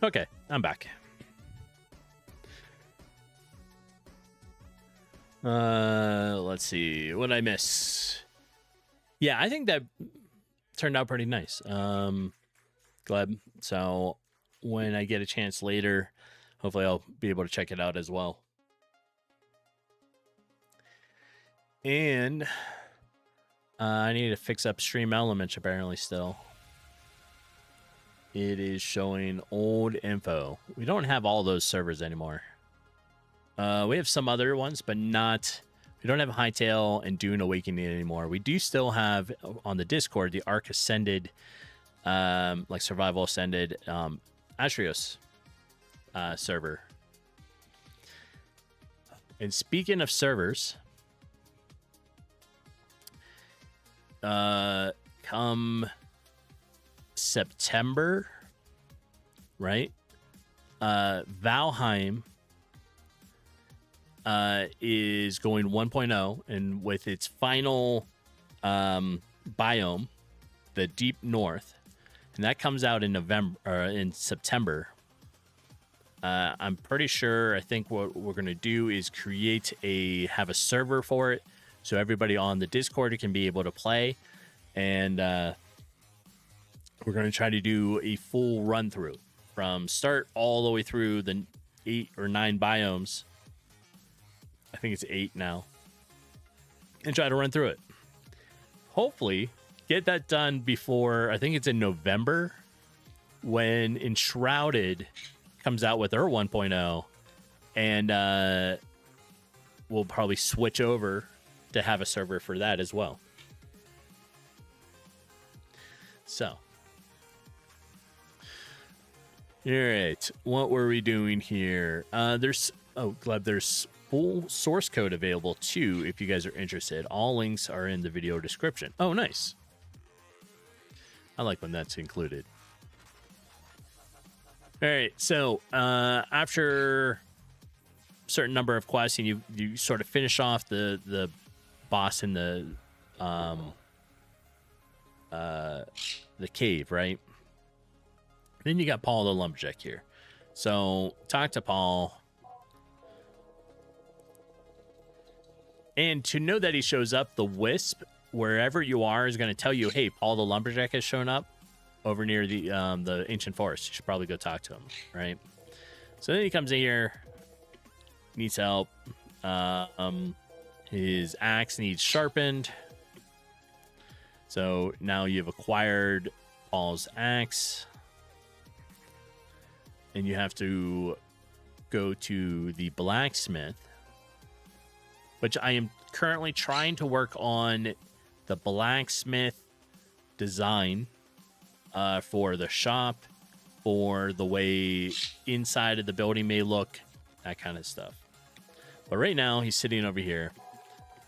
Okay, I'm back. Let's see. What did I miss? Yeah, I think that turned out pretty nice. Gleb. So when I get a chance later, hopefully I'll be able to check it out as well. I need to fix up Stream Elements apparently still. It is showing old info. We don't have all those servers anymore. We have some other ones, but not... We don't have Hightail and Dune Awakening anymore. We do still have on the Discord the Ark Ascended, like Survival Ascended, Atrios server. And speaking of servers, come September, right? Valheim is going 1.0, and with its final biome, the Deep North, and that comes out in November or in September. I'm pretty sure. I think what we're gonna do is have a server for it, so everybody on the Discord can be able to play, and we're gonna try to do a full run through from start all the way through the 8 or 9 biomes. I think it's 8 now, and try to run through it. Hopefully, get that done before, I think it's in November, when Enshrouded comes out with their 1.0, and we'll probably switch over to have a server for that as well. So, all right, what were we doing here? There's full source code available too if you guys are interested. All links are in the video description. Oh, nice. I like when that's included. All right, so after a certain number of quests, and you sort of finish off the boss in the cave, right? Then you got Paul the Lumberjack here. So talk to Paul. And to know that he shows up, the Wisp, wherever you are, is going to tell you, hey, Paul the Lumberjack has shown up over near the Ancient Forest. You should probably go talk to him, right? So then he comes in here, needs help. His axe needs sharpened. So now you've acquired Paul's axe. And you have to go to the blacksmith, which I am currently trying to work on the blacksmith design for the shop, for the way inside of the building may look, that kind of stuff. But right now, he's sitting over here.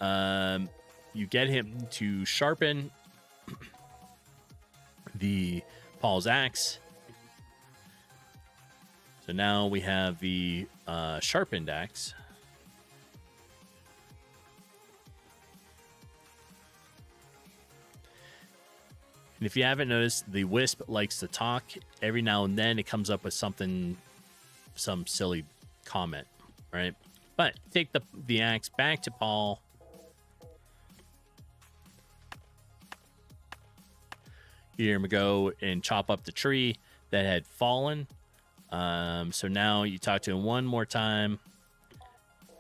You get him to sharpen the Paul's axe. So now we have the sharpened axe. And if you haven't noticed, the Wisp likes to talk. Every now and then it comes up with something, some silly comment, right? But take the axe back to Paul. Here we go and chop up the tree that had fallen. So now you talk to him one more time,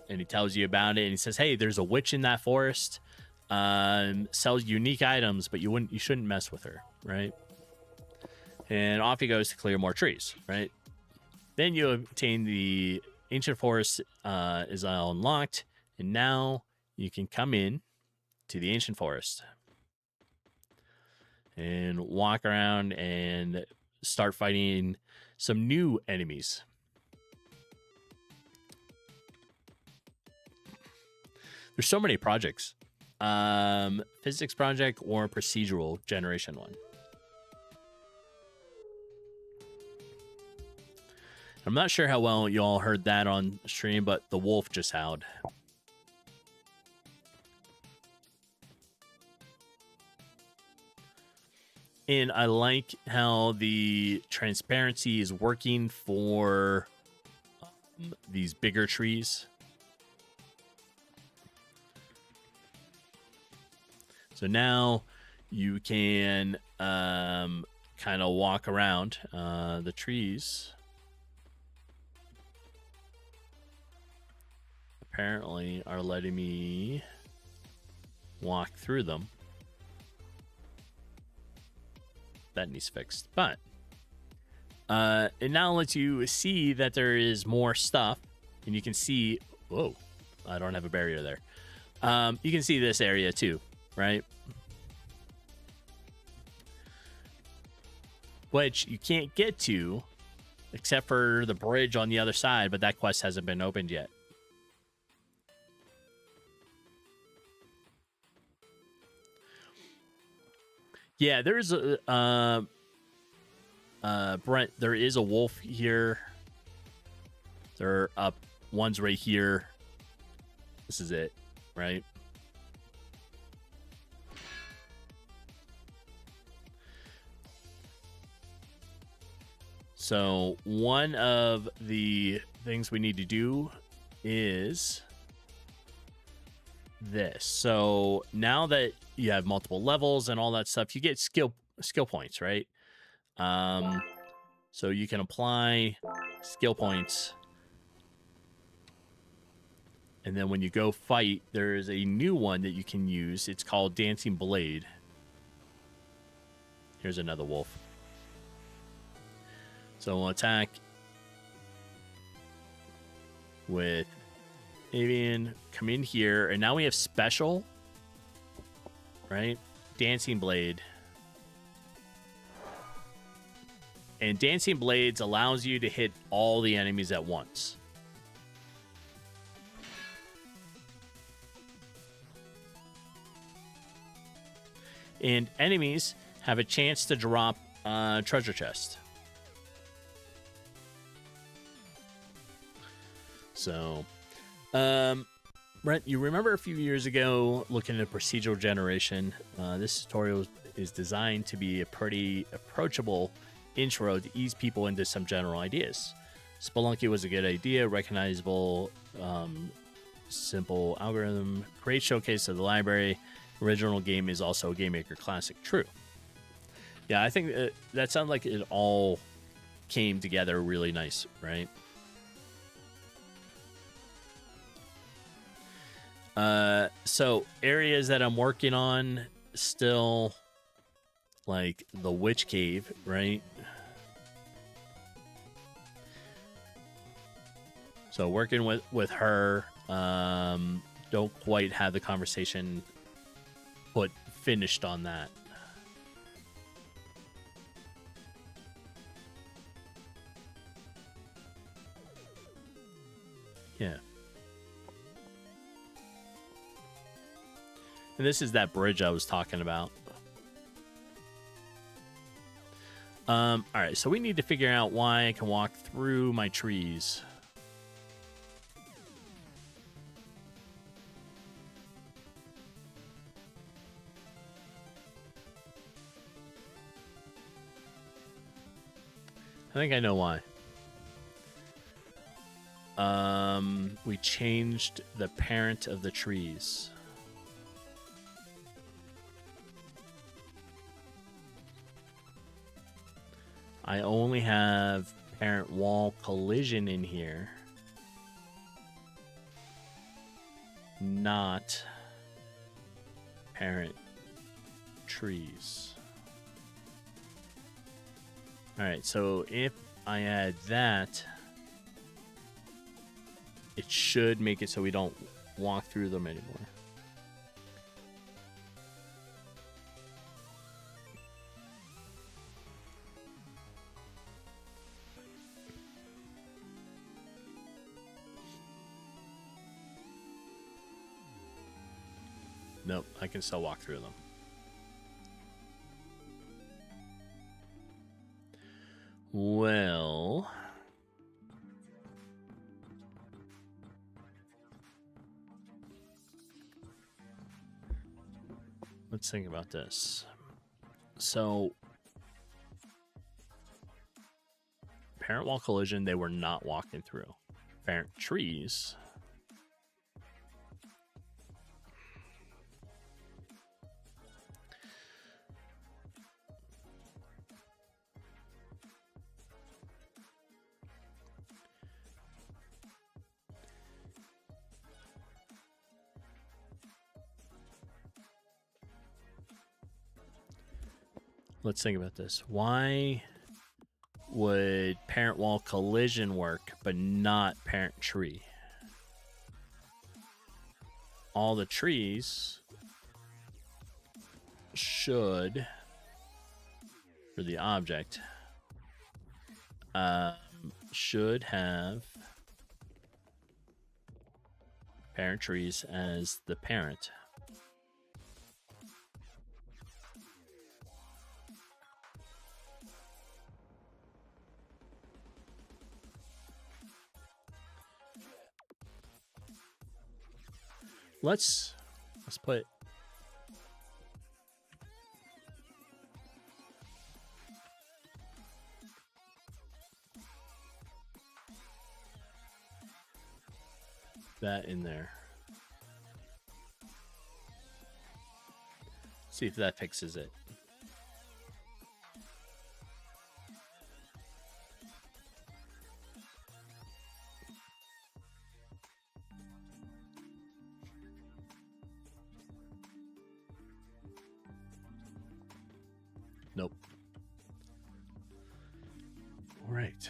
and he tells you about it. And he says, "Hey, there's a witch in that forest. Sells unique items, but you shouldn't mess with her, right?" And off he goes to clear more trees, right? Then you obtain the Ancient Forest is unlocked, and now you can come in to the Ancient Forest and walk around and start fighting some new enemies. There's so many projects. Physics project or procedural generation one. I'm not sure how well you all heard that on stream, but the wolf just howled. And I like how the transparency is working for these bigger trees. So now you can kind of walk around the trees. Apparently are letting me walk through them. that needs fixed. But it now lets you see that there is more stuff, and you can see. Whoa, I don't have a barrier there. You can see this area too, right? Which you can't get to except for the bridge on the other side, but that quest hasn't been opened yet. Yeah, there's a Brent, there is a wolf here. They're up. One's right here. This is it, right? So one of the things we need to do is this. So now that you have multiple levels and all that stuff, you get skill points, right? So you can apply skill points. And then when you go fight, there is a new one that you can use. It's called Dancing Blade. Here's another wolf. So we'll attack with Avian, come in here, and now we have special, right? Dancing Blade. And Dancing Blades allows you to hit all the enemies at once. And enemies have a chance to drop treasure chest. So, Brent, you remember a few years ago looking at procedural generation? This tutorial is designed to be a pretty approachable intro to ease people into some general ideas. Spelunky was a good idea, recognizable, simple algorithm, great showcase of the library. Original game is also a GameMaker classic. True. Yeah, I think that sounds like it all came together really nice, right? So areas that I'm working on still, like the witch cave, right? So working with her, don't quite have the conversation finished on that. Yeah. And this is that bridge I was talking about. All right, so we need to figure out why I can walk through my trees. I think I know why. We changed the parent of the trees. I only have parent wall collision in here. Not parent trees. Alright, so if I add that, it should make it so we don't walk through them anymore. Nope, I can still walk through them. Well, let's think about this. So, parent wall collision, they were not walking through. Parent trees. let's think about this. Why would parent wall collision work, but not parent tree? All the trees should, for the object, should have parent trees as the parent. Let's put that in there. See if that fixes it. Nope. All right.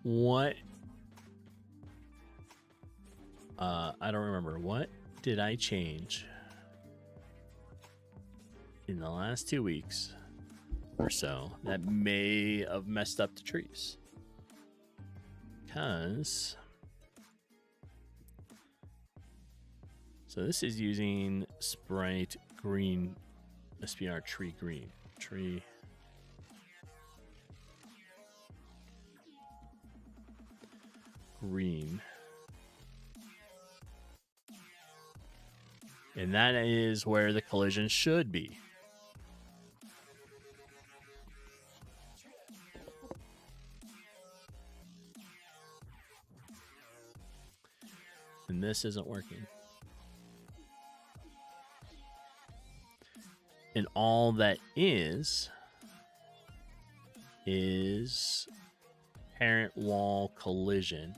What? I don't remember. What did I change in the last 2 weeks or so that may have messed up the trees? Because so this is using Sprite Green, SPR Tree Green, Tree Green, and that is where the collision should be. And this isn't working. And all that is parent wall collision.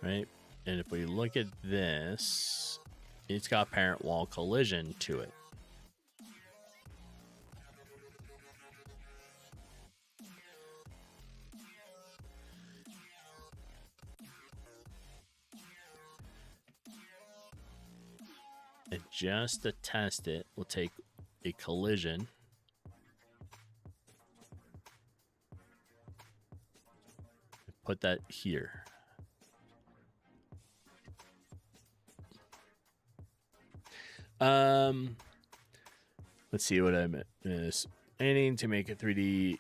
Right? And if we look at this, it's got parent wall collision to it. And just to test it, we'll take a collision. Put that here. Let's see what I meant. Planning to make a 3D.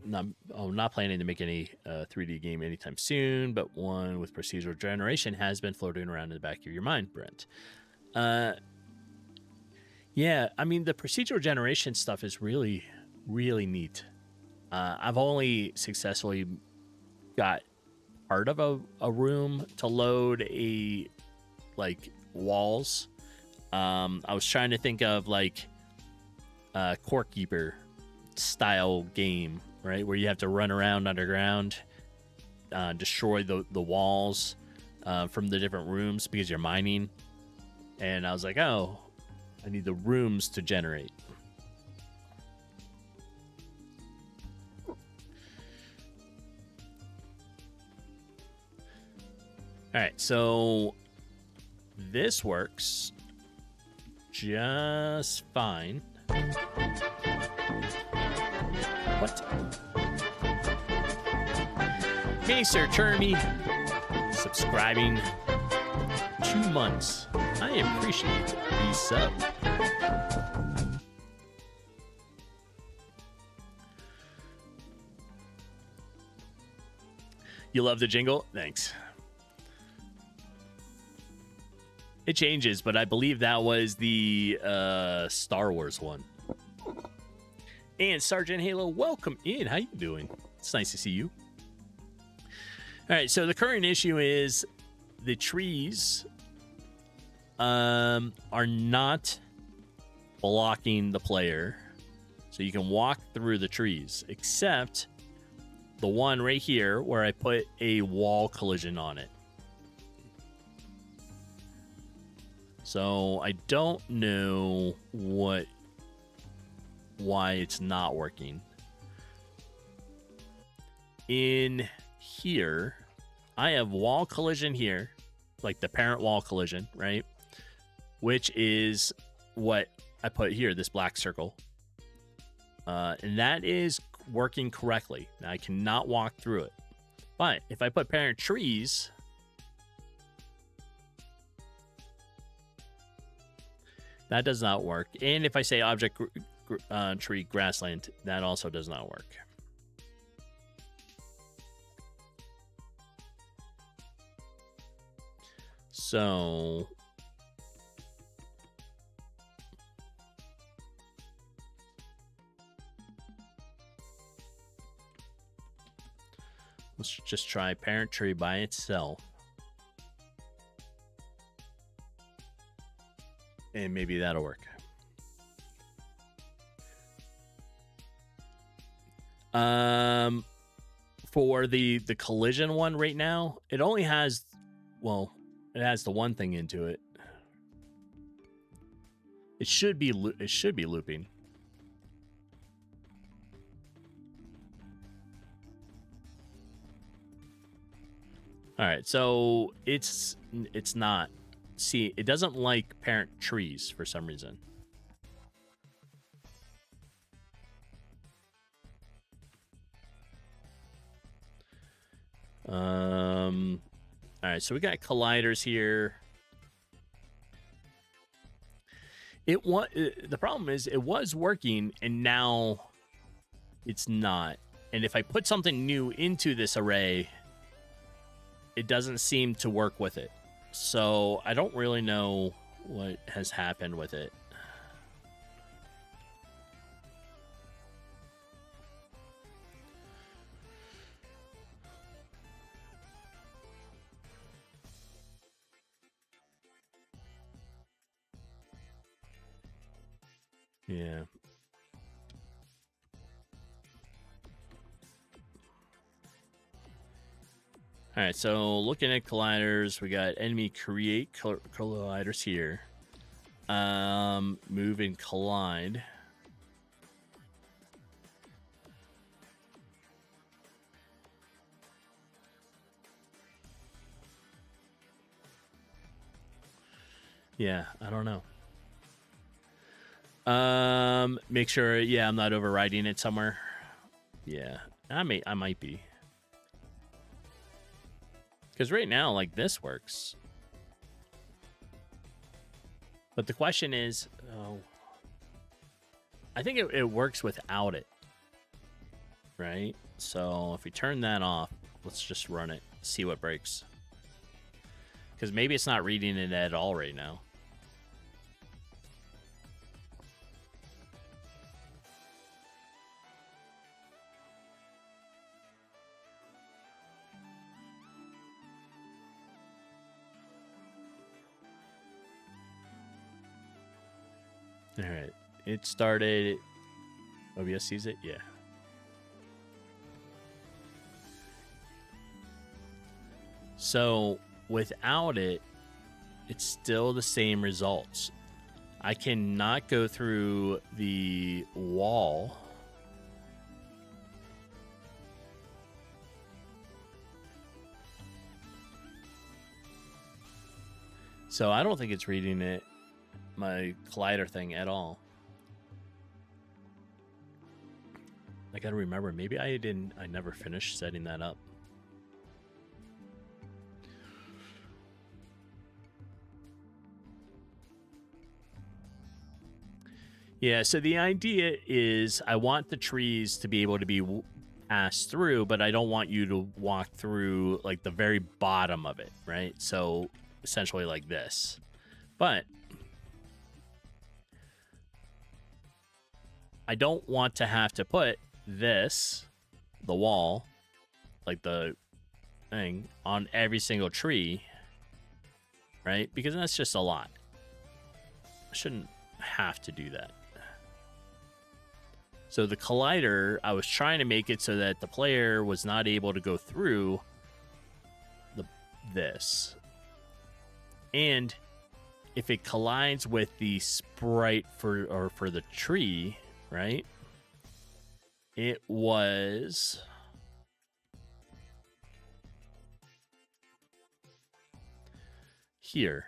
Not planning to make any 3D game anytime soon, but one with procedural generation has been floating around in the back of your mind, Brent. Yeah, I mean, the procedural generation stuff is really, really neat. I've only successfully got part of a room to load walls. I was trying to think of Core Keeper style game, right, where you have to run around underground, destroy the walls from the different rooms because you're mining. And I was like, oh, I need the rooms to generate. All right, so this works just fine. What? Hey, Sir Cherney, subscribing 2 months. I appreciate the sub. You love the jingle? Thanks. It changes, but I believe that was the Star Wars one. And Sergeant Halo, welcome in. How you doing? It's nice to see you. All right, so the current issue is the trees are not blocking the player, so you can walk through the trees, except the one right here where I put a wall collision on it. So I don't know why it's not working. In here, I have wall collision here, like the parent wall collision, right? Which is what I put here, this black circle. And that is working correctly. Now, I cannot walk through it. But if I put parent trees, that does not work. And if I say object tree grassland, that also does not work. So let's just try parent tree by itself. And maybe that'll work. For the collision one right now, it only has, well, it has the one thing into it. It should be looping. All right, so it's not. See, it doesn't like parent trees for some reason. All right, so we got colliders here. The problem is it was working and now it's not. And if I put something new into this array, it doesn't seem to work with it. So I don't really know what has happened with it. Yeah. All right, so looking at colliders, we got enemy create colliders here. Move and collide. Yeah, I don't know. Make sure, yeah, I'm not overriding it somewhere. Yeah, I might be. Because right now, like, this works. But the question is, I think it works without it. Right? So if we turn that off, let's just run it, see what breaks. Because maybe it's not reading it at all right now. All right, it started. OBS sees it, yeah. So without it, it's still the same results. I cannot go through the wall. So I don't think it's reading it. My collider thing at all. I gotta remember, maybe I never finished setting that up. Yeah, so the idea is I want the trees to be able to be passed through, but I don't want you to walk through like the very bottom of it, right? So essentially like this. But I don't want to have to put this, the wall, like the thing, on every single tree. right? Because that's just a lot. I shouldn't have to do that. So the collider, I was trying to make it so that the player was not able to go through this. And if it collides with the sprite for the tree, right? It was here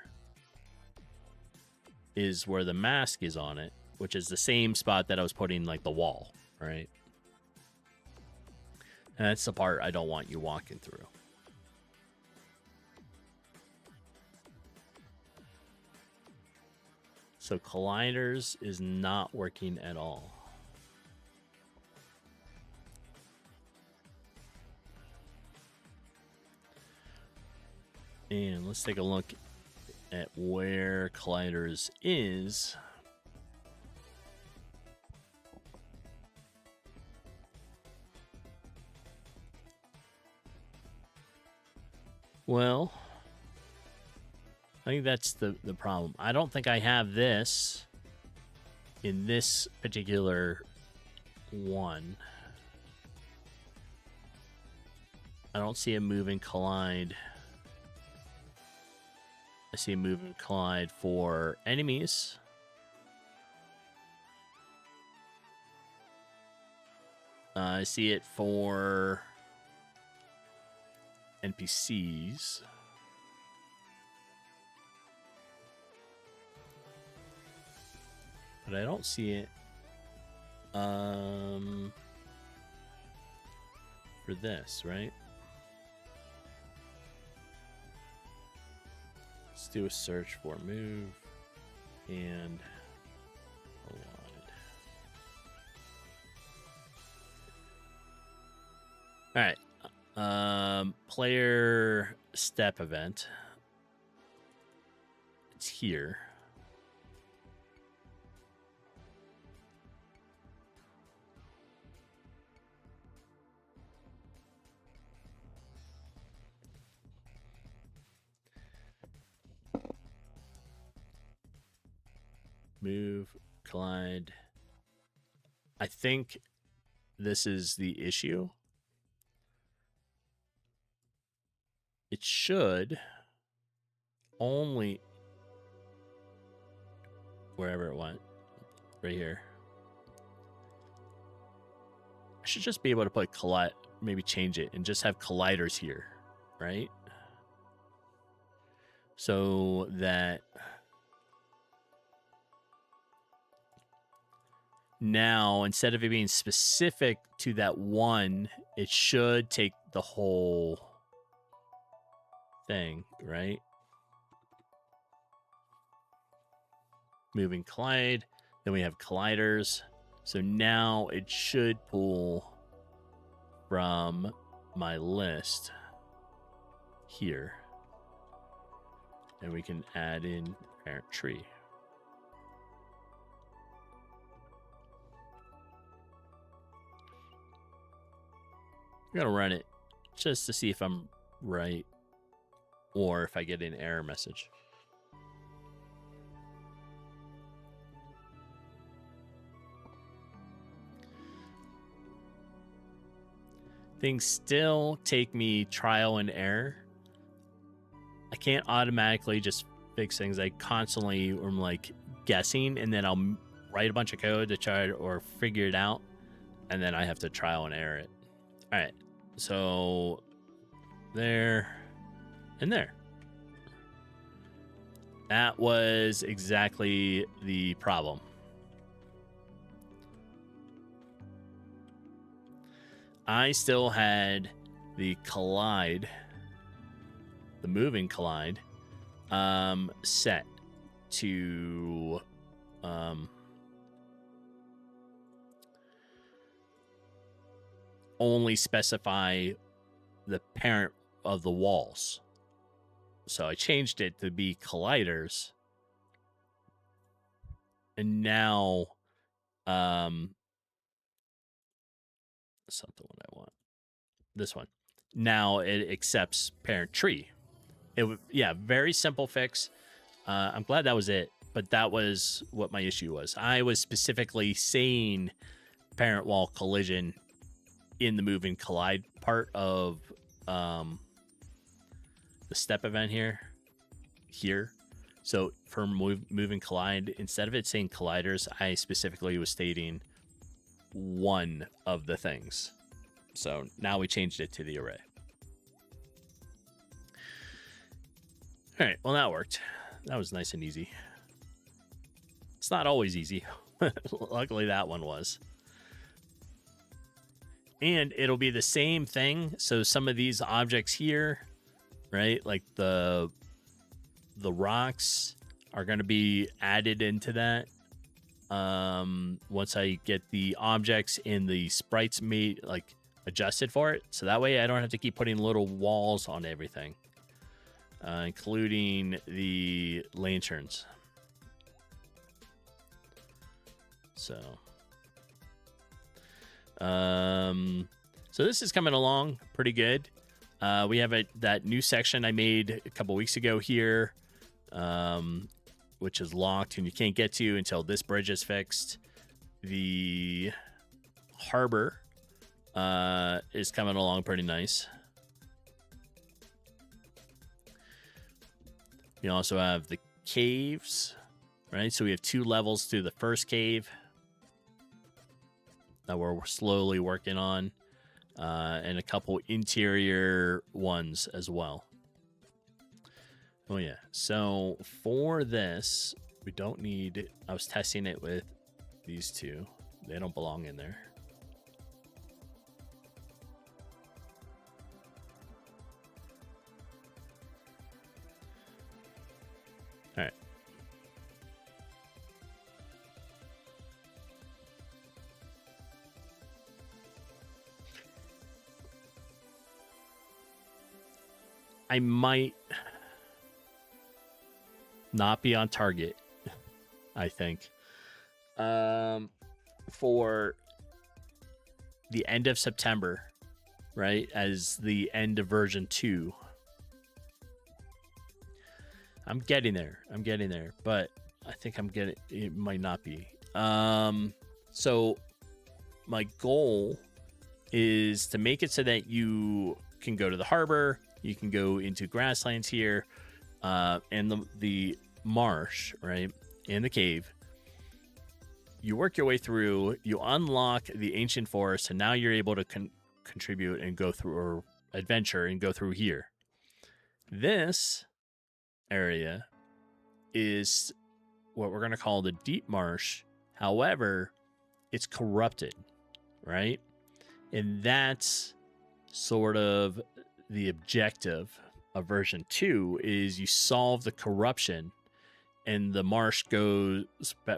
is where the mask is on it, which is the same spot that I was putting like the wall, right? And that's the part I don't want you walking through. So colliders is not working at all. And let's take a look at where colliders is. Well, I think that's the problem. I don't think I have this in this particular one. I don't see a move and collide. I see a move and collide for enemies. I see it for NPCs. But I don't see it for this, right? Let's do a search for move and collide. All right. Player step event. It's here. Move, collide. I think this is the issue. It should only wherever it went, right here. I should just be able to put collide, maybe change it and just have colliders here, right? So that now, instead of it being specific to that one, it should take the whole thing, right? Moving collide. Then we have colliders. So now it should pull from my list here. And we can add in parent tree. I'm going to run it just to see if I'm right or if I get an error message. Things still take me trial and error. I can't automatically just fix things. I constantly am like guessing, and then I'll write a bunch of code to try or figure it out, and then I have to trial and error it. All right, so there and there. That was exactly the problem. I still had the collide, the moving collide, set to only specify the parent of the walls. So I changed it to be colliders. And now something what I want. This one. Now it accepts parent tree. Yeah, very simple fix. I'm glad that was it, but that was what my issue was. I was specifically saying parent wall collision in the move and collide part of the step event here. So for move and collide, instead of it saying colliders, I specifically was stating one of the things. So now we changed it to the array. All right, well, that worked. That was nice and easy. It's not always easy. Luckily, that one was. And it'll be the same thing. So some of these objects here, right, like the rocks are going to be added into that. Once I get the objects and the sprites made, like, adjusted for it. So that way I don't have to keep putting little walls on everything. Including the lanterns. So this is coming along pretty good. We have that new section I made a couple weeks ago here, which is locked and you can't get to until this bridge is fixed. The harbor is coming along pretty nice. We also have the caves, right? So we have 2 levels to the first cave that we're slowly working on, and a couple interior ones as well. Oh, yeah. So for this, we don't need... I was testing it with these 2. They don't belong in there. All right. I might not be on target, I think, for the end of September, right, as the end of version 2. I'm getting there, but I think it might not be. So my goal is to make it so that you can go to the harbor, you can go into grasslands here, and the marsh, right, and the cave. You work your way through, you unlock the ancient forest, and now you're able to contribute and go through, or adventure and go through here. This area is what we're going to call the deep marsh. However, it's corrupted, right? And that's sort of the objective of version 2, is you solve the corruption and the marsh goes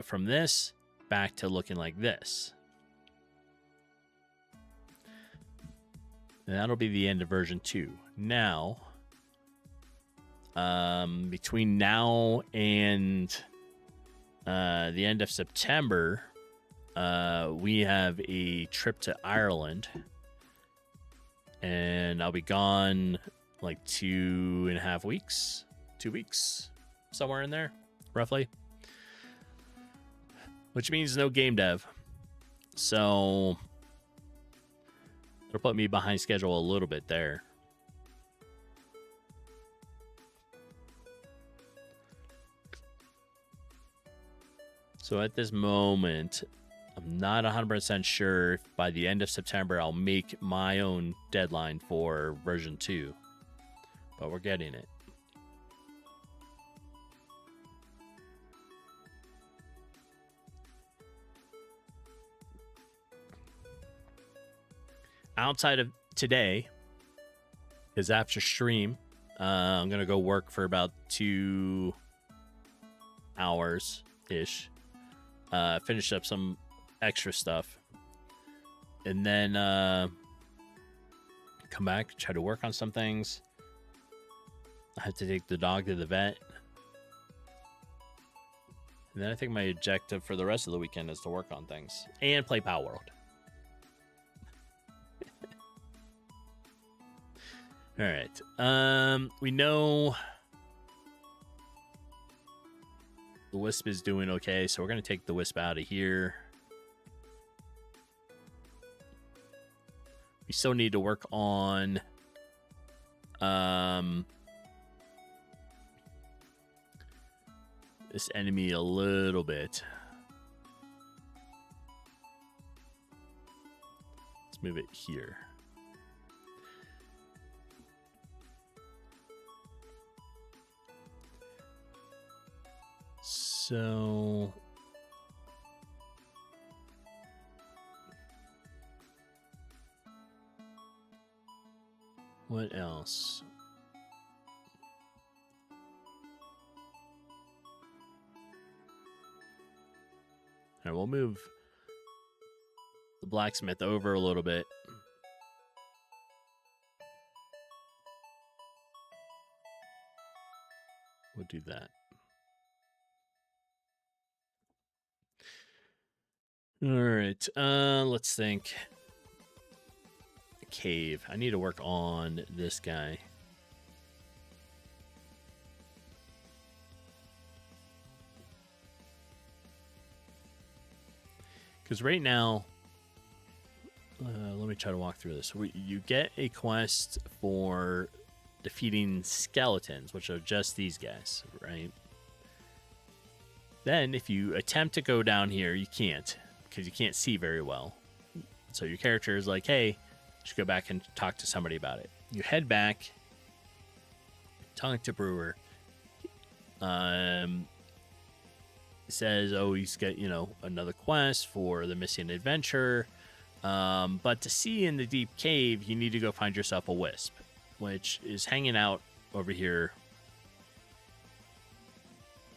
from this back to looking like this. And that'll be the end of version 2. Now, between now and the end of September, we have a trip to Ireland, and I'll be gone like 2.5 weeks, 2 weeks, somewhere in there, roughly, which means no game dev. So it'll put me behind schedule a little bit there. So at this moment, I'm not 100% sure if by the end of September I'll make my own deadline for version 2, but we're getting it. Outside of today, because after stream, I'm going to go work for about 2 hours-ish. Finish up some extra stuff. And then come back, try to work on some things. I have to take the dog to the vet. And then I think my objective for the rest of the weekend is to work on things. And play Power World. All right. We know the Wisp is doing okay, so we're going to take the Wisp out of here. We still need to work on this enemy a little bit. Let's move it here. So what else? All right, we'll move the blacksmith over a little bit. We'll do that. All right. Let's think. A cave. I need to work on this guy. Because right now, let me try to walk through this. You get a quest for defeating skeletons, which are just these guys, right? Then, if you attempt to go down here, you can't, because you can't see very well. So your character is like, hey, you should go back and talk to somebody about it. You head back, talk to Brewer. Says, oh, he's got, another quest for the missing adventure. But to see in the deep cave, you need to go find yourself a wisp, which is hanging out over here.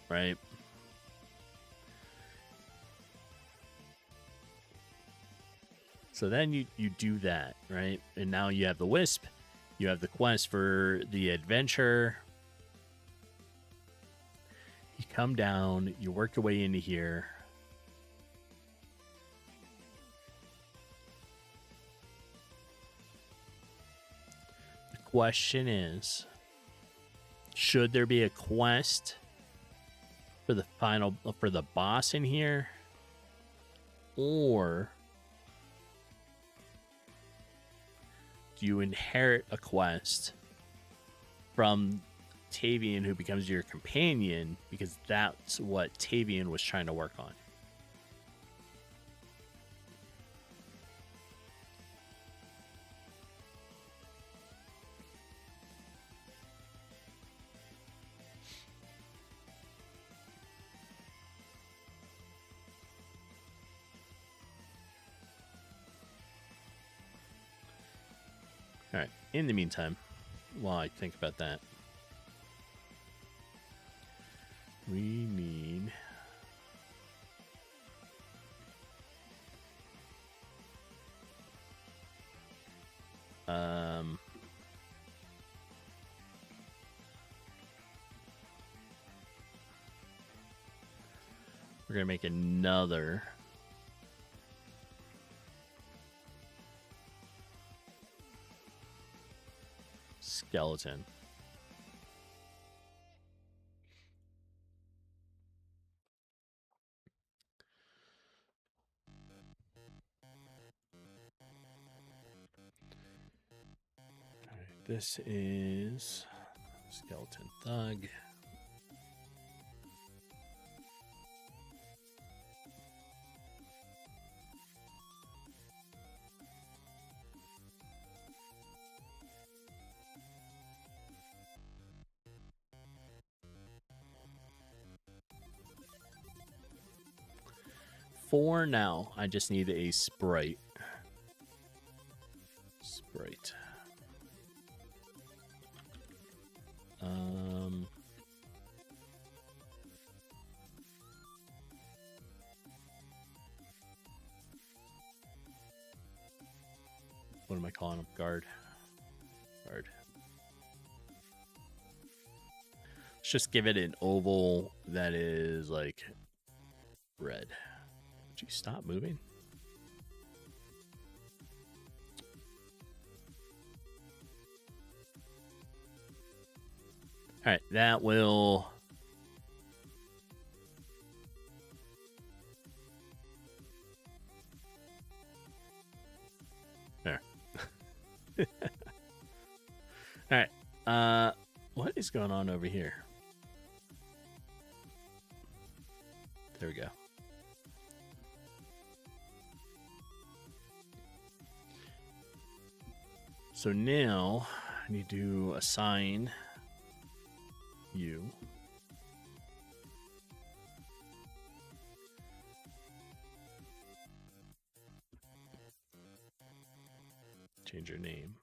Right? So then you do that, right? And now you have the wisp. You have the quest for the adventure. You come down, you work your way into here. The question is, should there be a quest for the boss in here? Or do you inherit a quest from Tavian, who becomes your companion, because that's what Tavian was trying to work on? All right. In the meantime, while I think about that, we need we're gonna make another skeleton. All right, this is skeleton thug. For now, I just need a sprite. Sprite. What am I calling him? Guard. Guard. Let's just give it an oval that is like red. Would you stop moving? All right, that will. There. All right. What is going on over here? There we go. So now I need to assign you. Change your name.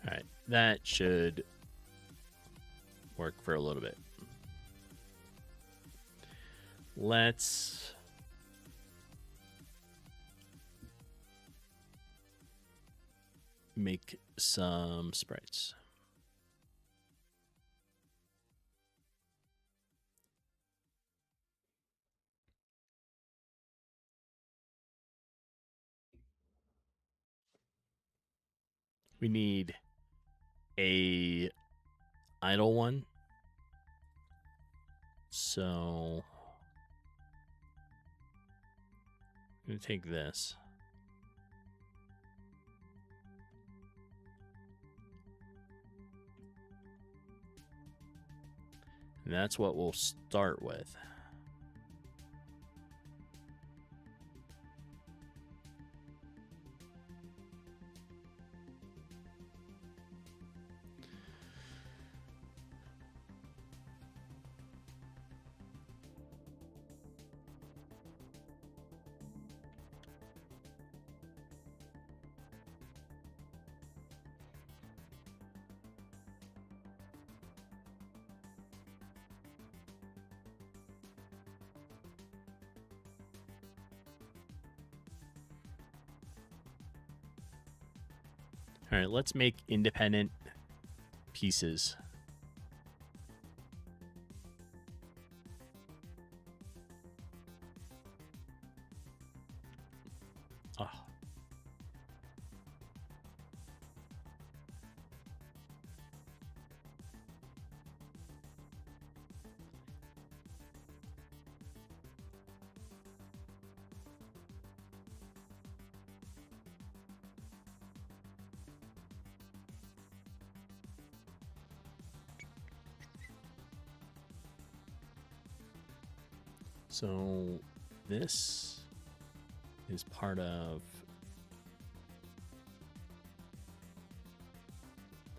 All right, that should work for a little bit. Let's make some sprites. We need a idle one. So I'm going to take this. And that's what we'll start with. All right, let's make independent pieces. Oh. So this is part of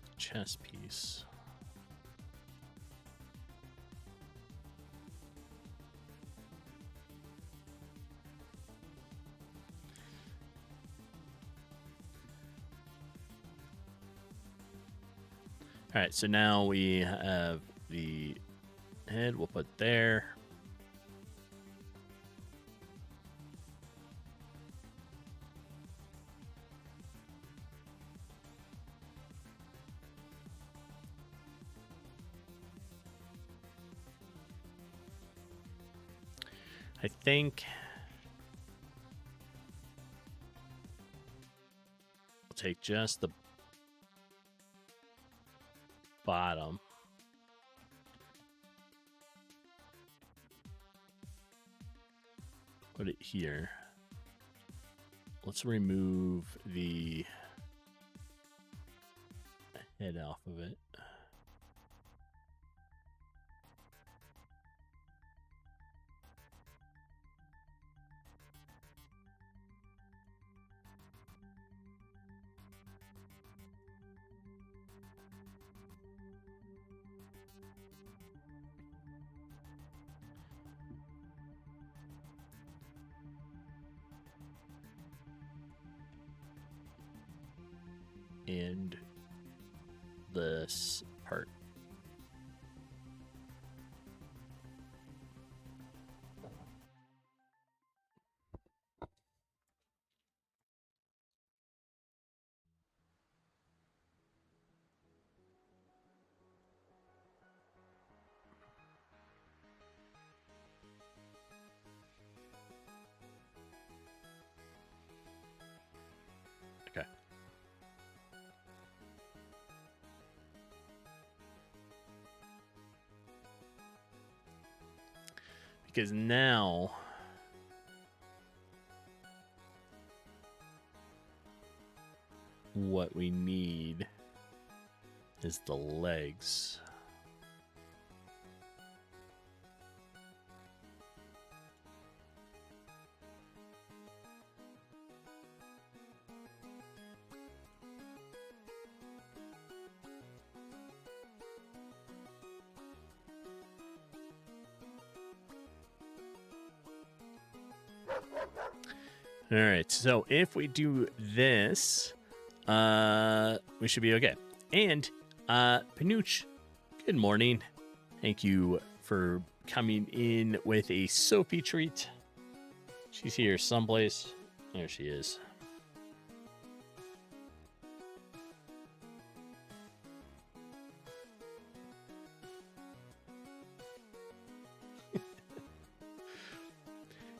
the chess piece. All right, so now we have the head. We'll put there. I think we'll take just the bottom. Put it here. Let's remove the head off of it. And this part. because now what we need is the legs. All right, so if we do this, we should be okay. And Panuch, good morning. Thank you for coming in with a Sophie treat. She's here someplace. There she is.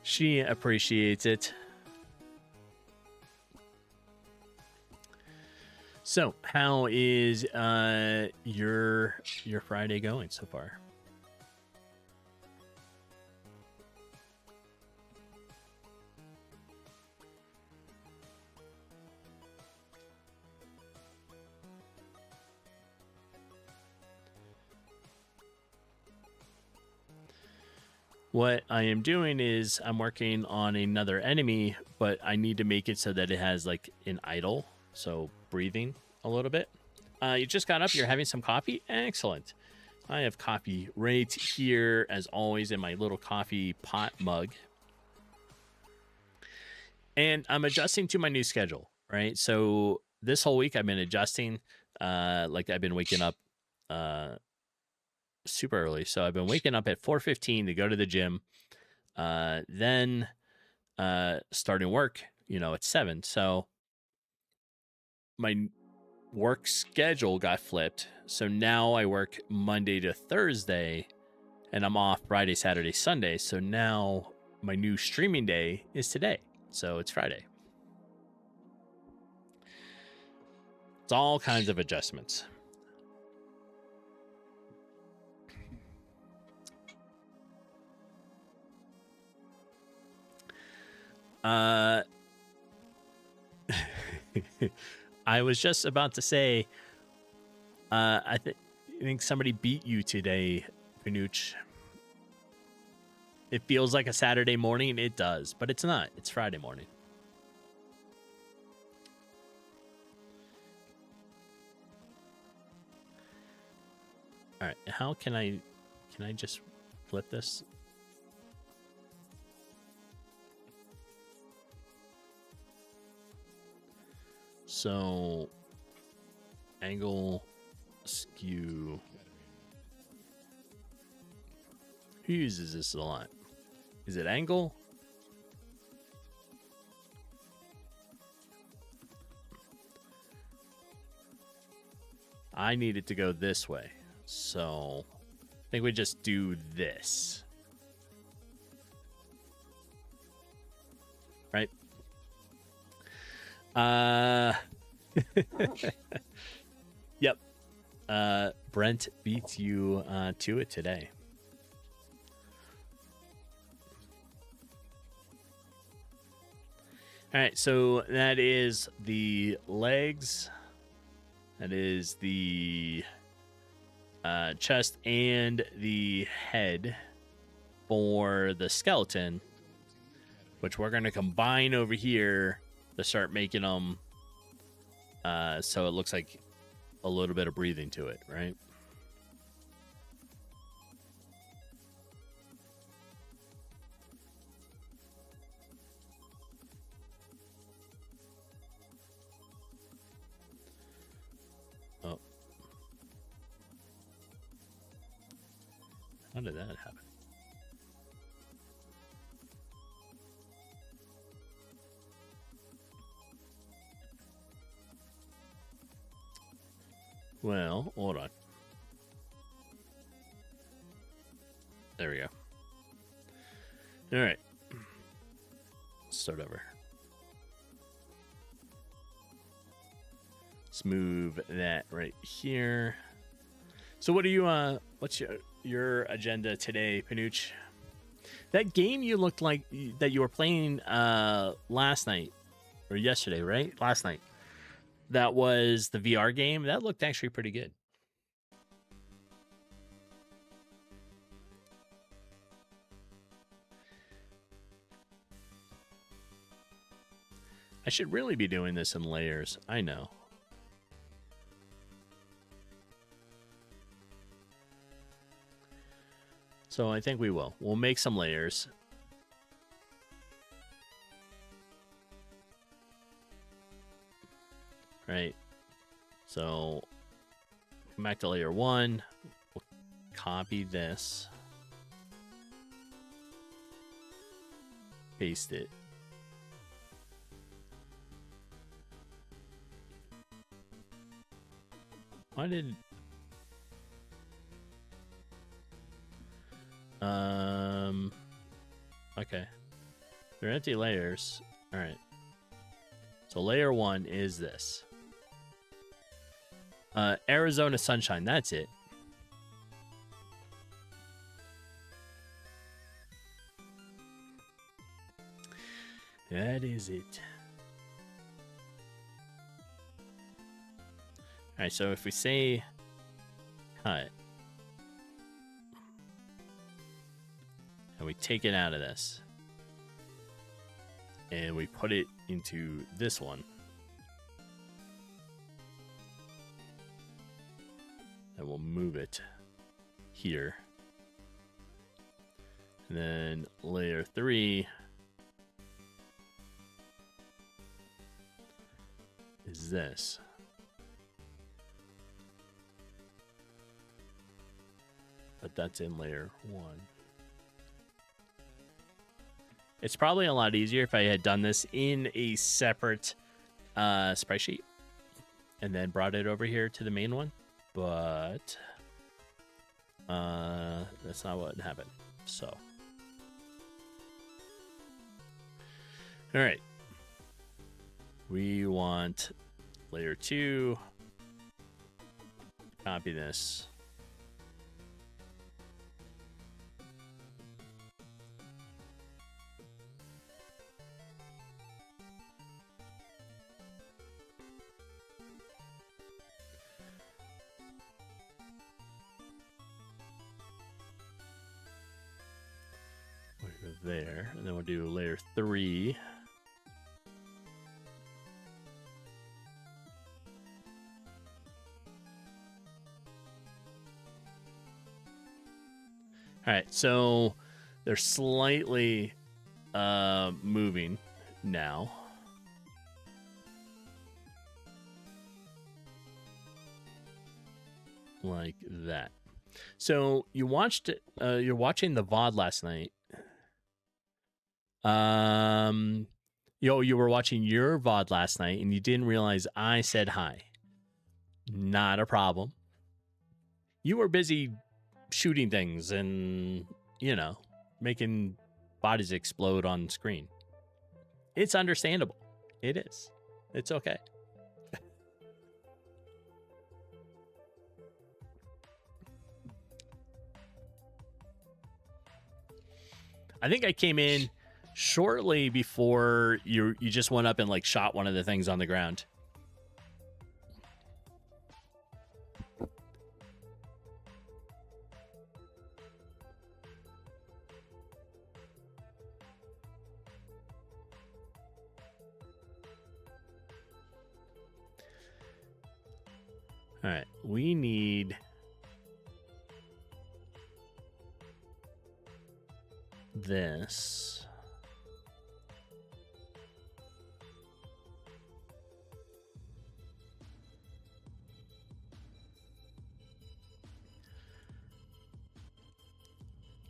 She appreciates it. So, how is your Friday going so far? What I am doing is I'm working on another enemy, but I need to make it so that it has like an idle, so breathing a little bit. You just got up. You're having some coffee. Excellent. I have coffee right here, as always, in my little coffee pot mug. And I'm adjusting to my new schedule, right? So this whole week I've been adjusting. Like I've been waking up super early. So I've been waking up at 4:15 to go to the gym. Then starting work, at 7. So my work schedule got flipped. So now I work Monday to Thursday and I'm off Friday, Saturday, Sunday. So now my new streaming day is today. So it's Friday. It's all kinds of adjustments. I was just about to say, I think somebody beat you today, Panuch. It feels like a Saturday morning. It does, but it's not. It's Friday morning. All right. How can I just flip this? So, angle, skew. Who uses this a lot? Is it angle? I need it to go this way. So, I think we just do this. Right? Yep. Brent beats you to it today. All right, so that is the legs. That is the chest and the head for the skeleton, which we're going to combine over here to start making them so it looks like a little bit of breathing to it, right? Oh. How did that happen? Well, hold on. There we go. All right. Let's start over. Let's move that right here. So what do you what's your agenda today, Panuch? That game you looked like that you were playing last night or yesterday, right? Last night. That was the VR game. That looked actually pretty good. I should really be doing this in layers. I know. So I think we will. We'll make some layers. Right. So come back to layer 1. We'll copy this. Paste it. Why did... Okay. They're empty layers. All right. So layer 1 is this. Arizona Sunshine. That's it. That is it. All right. So if we say cut. And we take it out of this. And we put it into this one. And we'll move it here. And then layer 3 is this. But that's in layer 1. It's probably a lot easier if I had done this in a separate sprite sheet and then brought it over here to the main one, but that's not what happened. So, all right, we want layer 2, copy this. There, and then we'll do layer 3. All right, so they're slightly moving now. Like that. So you watched you're watching the VOD last night. You were watching your VOD last night and you didn't realize I said hi. Not a problem. You were busy shooting things and, you know, making bodies explode on screen. It's understandable. It is. It's okay. I think I came in shortly before you just went up and like shot one of the things on the ground. All right, we need this.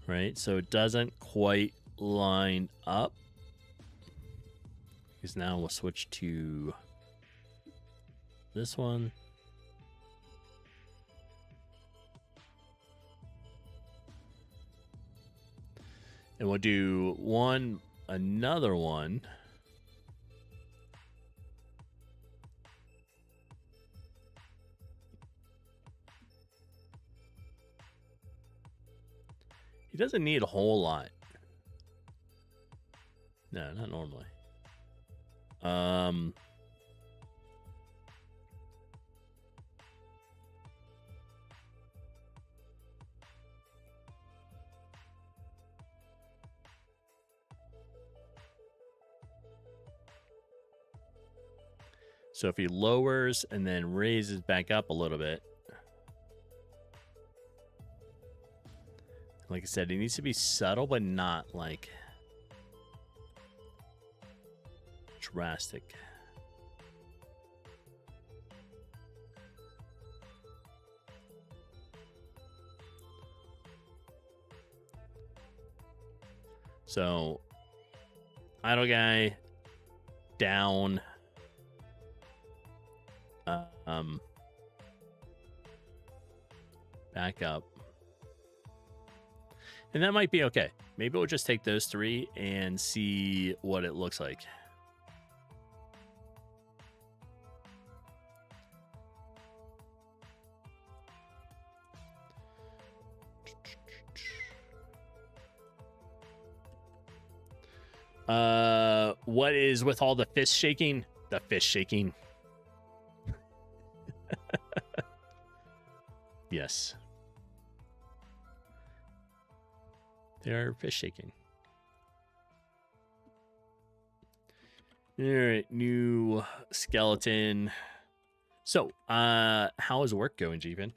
Right, so it doesn't quite line up. Because now we'll switch to this one. And we'll do another one. He doesn't need a whole lot. No, not normally. So if he lowers and then raises back up a little bit, like I said, it needs to be subtle, but not like drastic. So idle guy down. Back up. And that might be okay. Maybe we'll just take those three and see what it looks like. What is with all the fist shaking? The fist shaking. Yes. They are fist shaking. All right, new skeleton. So, how is work going, Jeepin?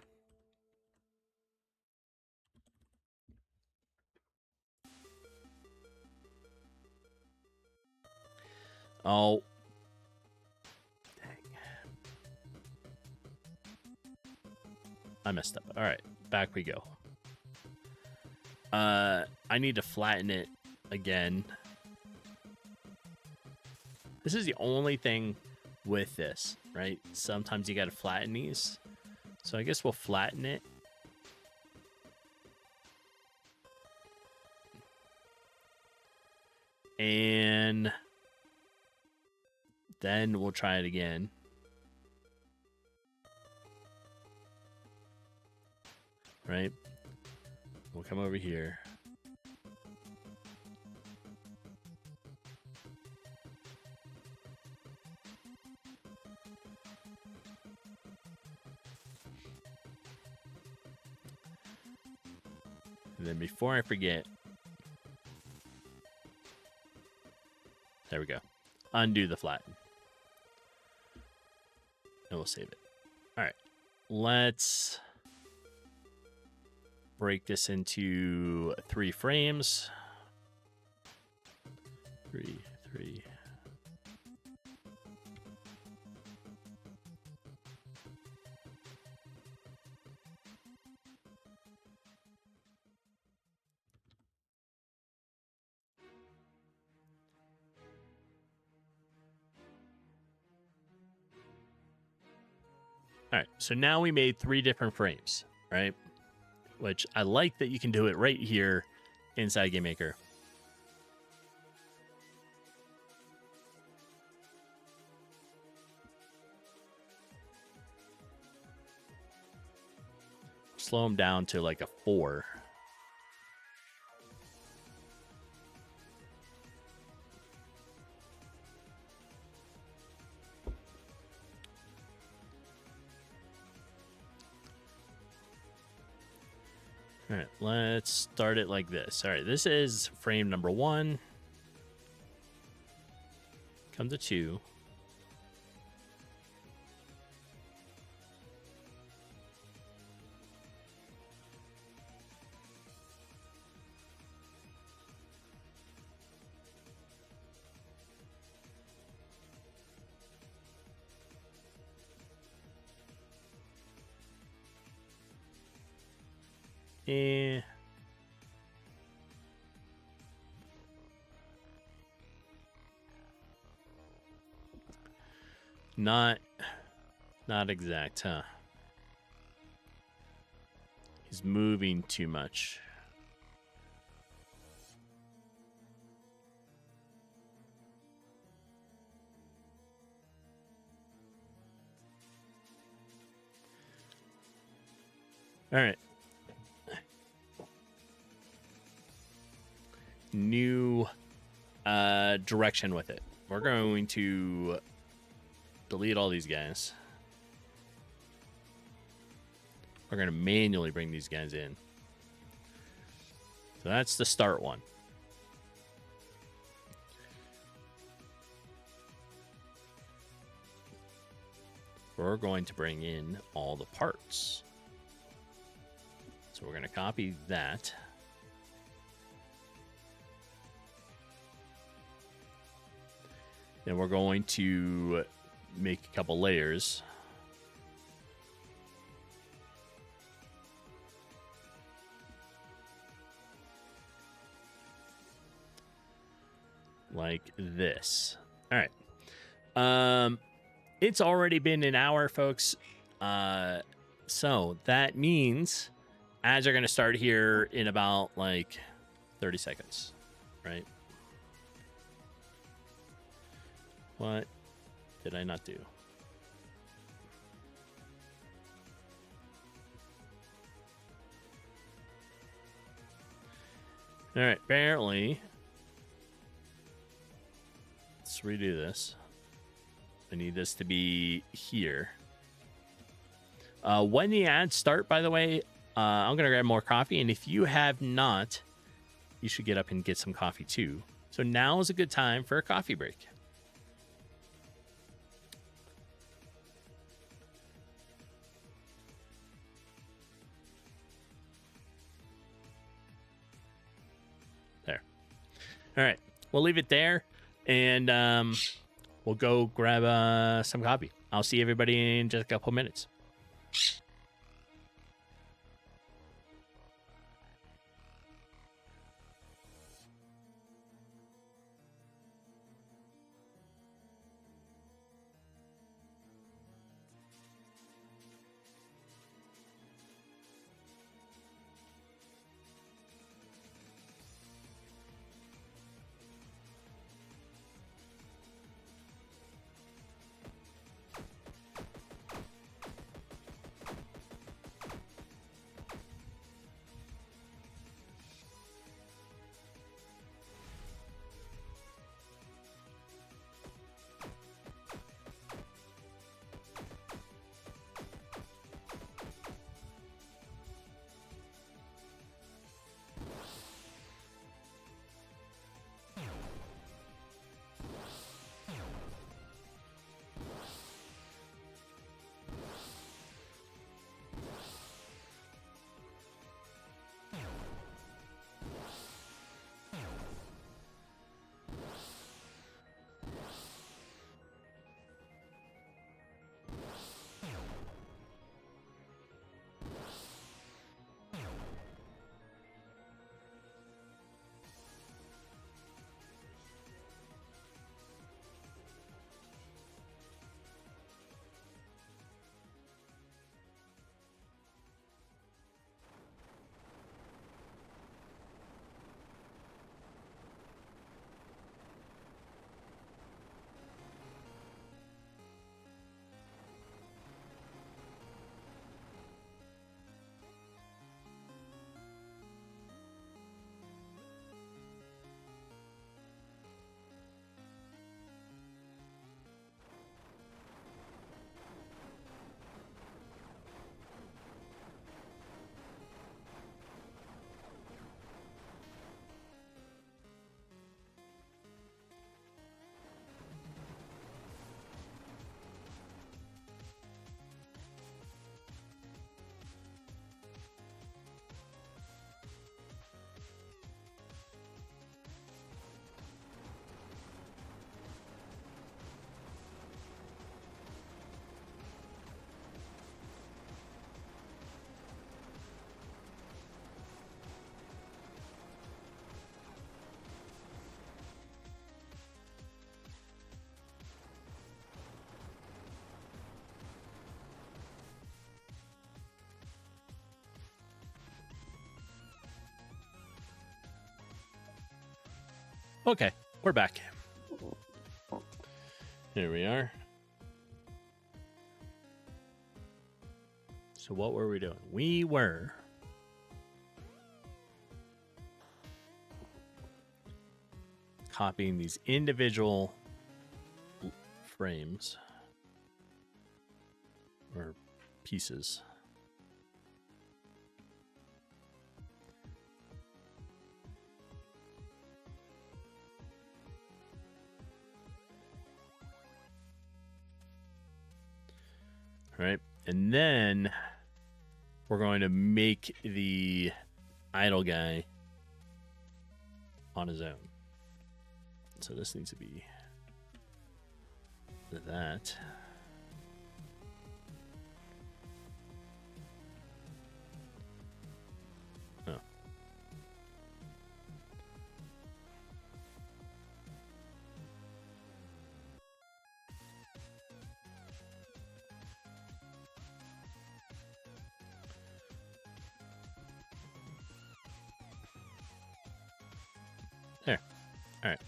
Oh. Dang. I messed up. All right, back we go. I need to flatten it again. This is the only thing with this, right? Sometimes you got to flatten these. So I guess we'll flatten it. And then we'll try it again. Right? We'll come over here. And then before I forget, there we go. Undo the flatten. And we'll save it. All right. Let's break this into 3 frames. 3. All right, so now we made 3 different frames, right? Which I like that you can do it right here inside GameMaker. Slow them down to like a 4. All right, let's start it like this. All right, this is frame number 1. Come to 2. Not exact, huh? He's moving too much. All right. New direction with it. We're going to delete all these guys. We're going to manually bring these guys in. So that's the start one. We're going to bring in all the parts. So we're going to copy that. Then we're going to make a couple layers. Like this. All right. It's already been an hour, folks. So that means ads are going to start here in about like 30 seconds, right? What did I not do? All right, apparently, let's redo this. I need this to be here. When the ads start, by the way, I'm going to grab more coffee. And if you have not, you should get up and get some coffee too. So now is a good time for a coffee break. There. All right. We'll leave it there. And we'll go grab some coffee. I'll see everybody in just a couple minutes. Okay, we're back. Here we are. So what were we doing? We were copying these individual frames or pieces. All right, and then we're going to make the idle guy on his own. So this needs to be that. Oh. There. All right.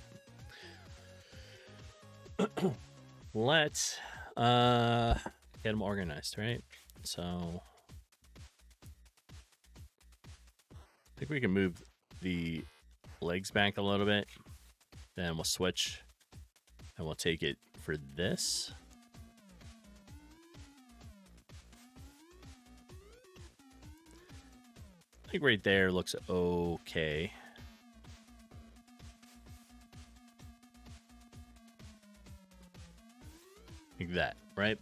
Let's get them organized, right? So I think we can move the legs back a little bit. Then we'll switch and we'll take it for this. I think right there looks okay. Like that, right?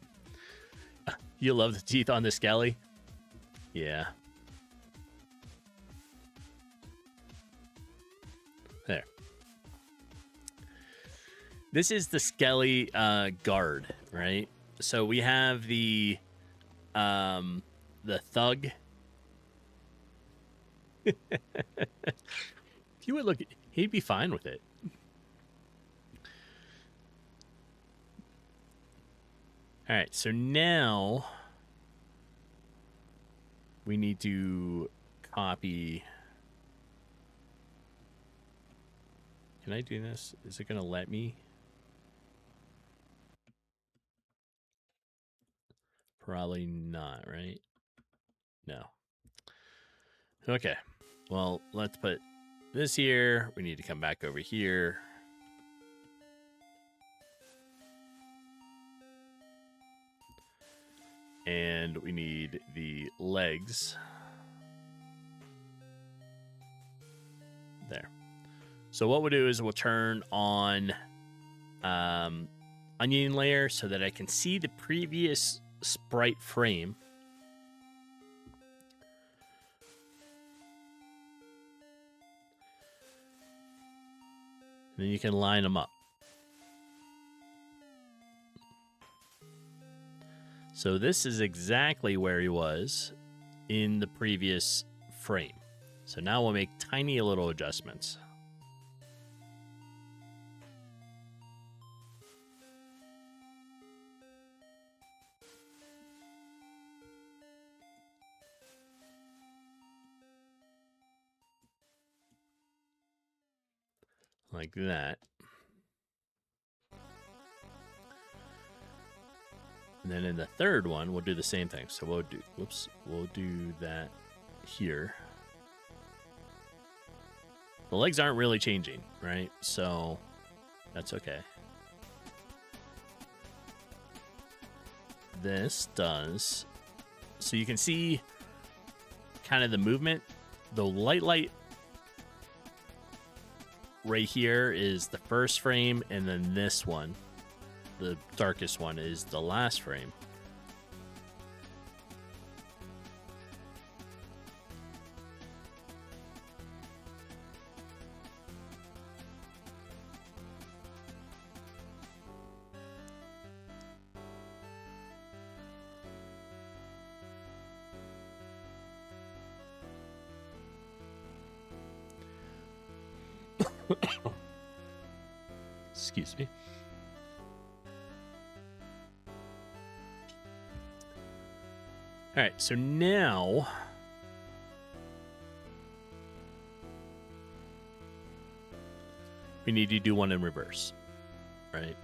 You love the teeth on the skelly? Yeah. There. This is the skelly guard, right? So we have the thug. If you would look, he'd be fine with it. All right, so now we need to copy. Can I do this? Is it going to let me? Probably not, right? No. Okay. Well, let's put this here. We need to come back over here. And we need the legs. There. So what we'll do is we'll turn on onion layer so that I can see the previous sprite frame. And then you can line them up. So this is exactly where he was in the previous frame. So now we'll make tiny little adjustments. Like that. And then in the third one, we'll do the same thing. So we'll do that here. The legs aren't really changing, right? So that's okay. This does. So you can see kind of the movement. The light right here is the first frame, and then this one, the darkest one, is the last frame. Excuse me. All right, so now we need to do one in reverse, right?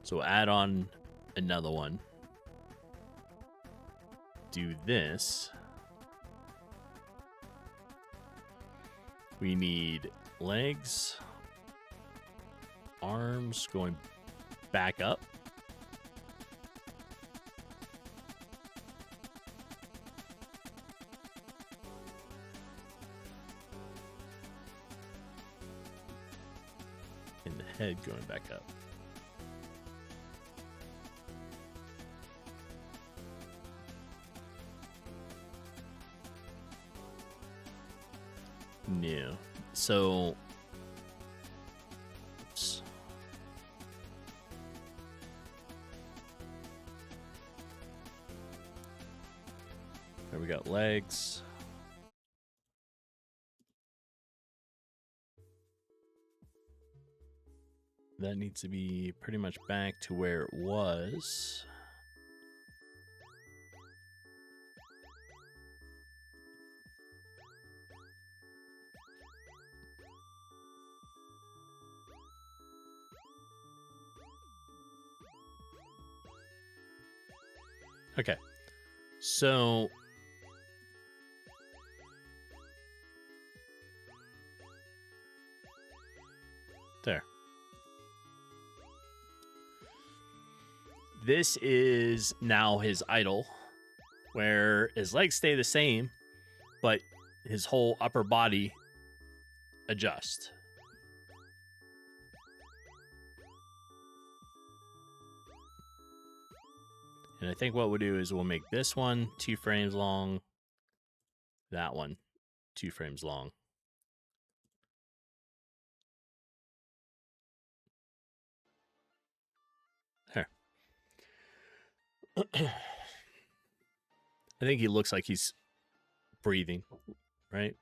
So add on another one. do this, we need legs, arms going back up. And the head going back up. No. So, oops. There we got legs. That needs to be pretty much back to where it was. Okay, so there. This is now his idol, where his legs stay the same, but his whole upper body adjusts. And I think what we'll do is we'll make this one 2 frames long, that one 2 frames long. There. I think he looks like he's breathing, right?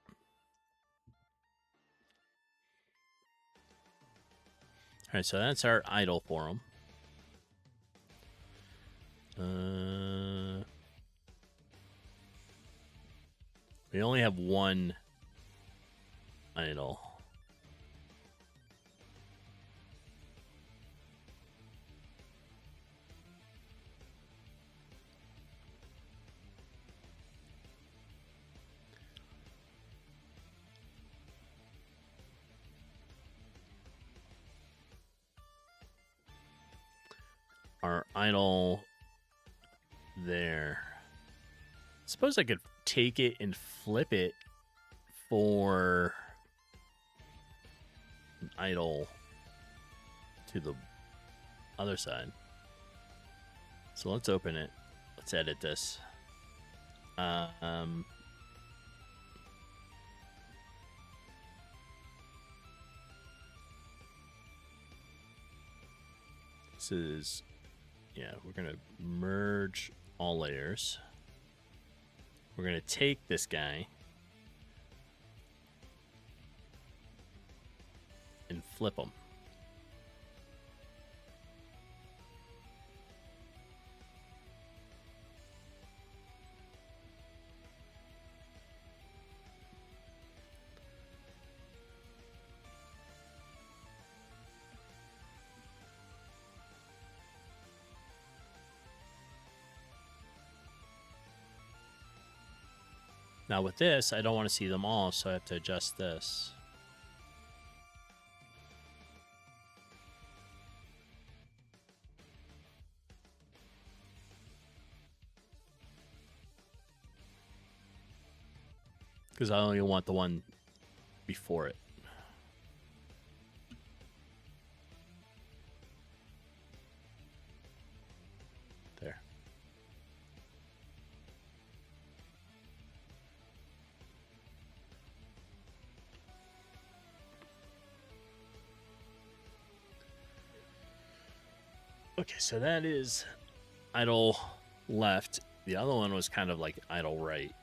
All right, so that's our idol for him. We only have one idol. Our idol there. Suppose I could take it and flip it for an idol to the other side. So let's open it. Let's edit this. This is, yeah, we're gonna merge all layers. We're gonna take this guy and flip him. Now with this, I don't want to see them all, so I have to adjust this. Because I only want the one before it. There. Okay, so that is idle left. The other one was kind of like idle right.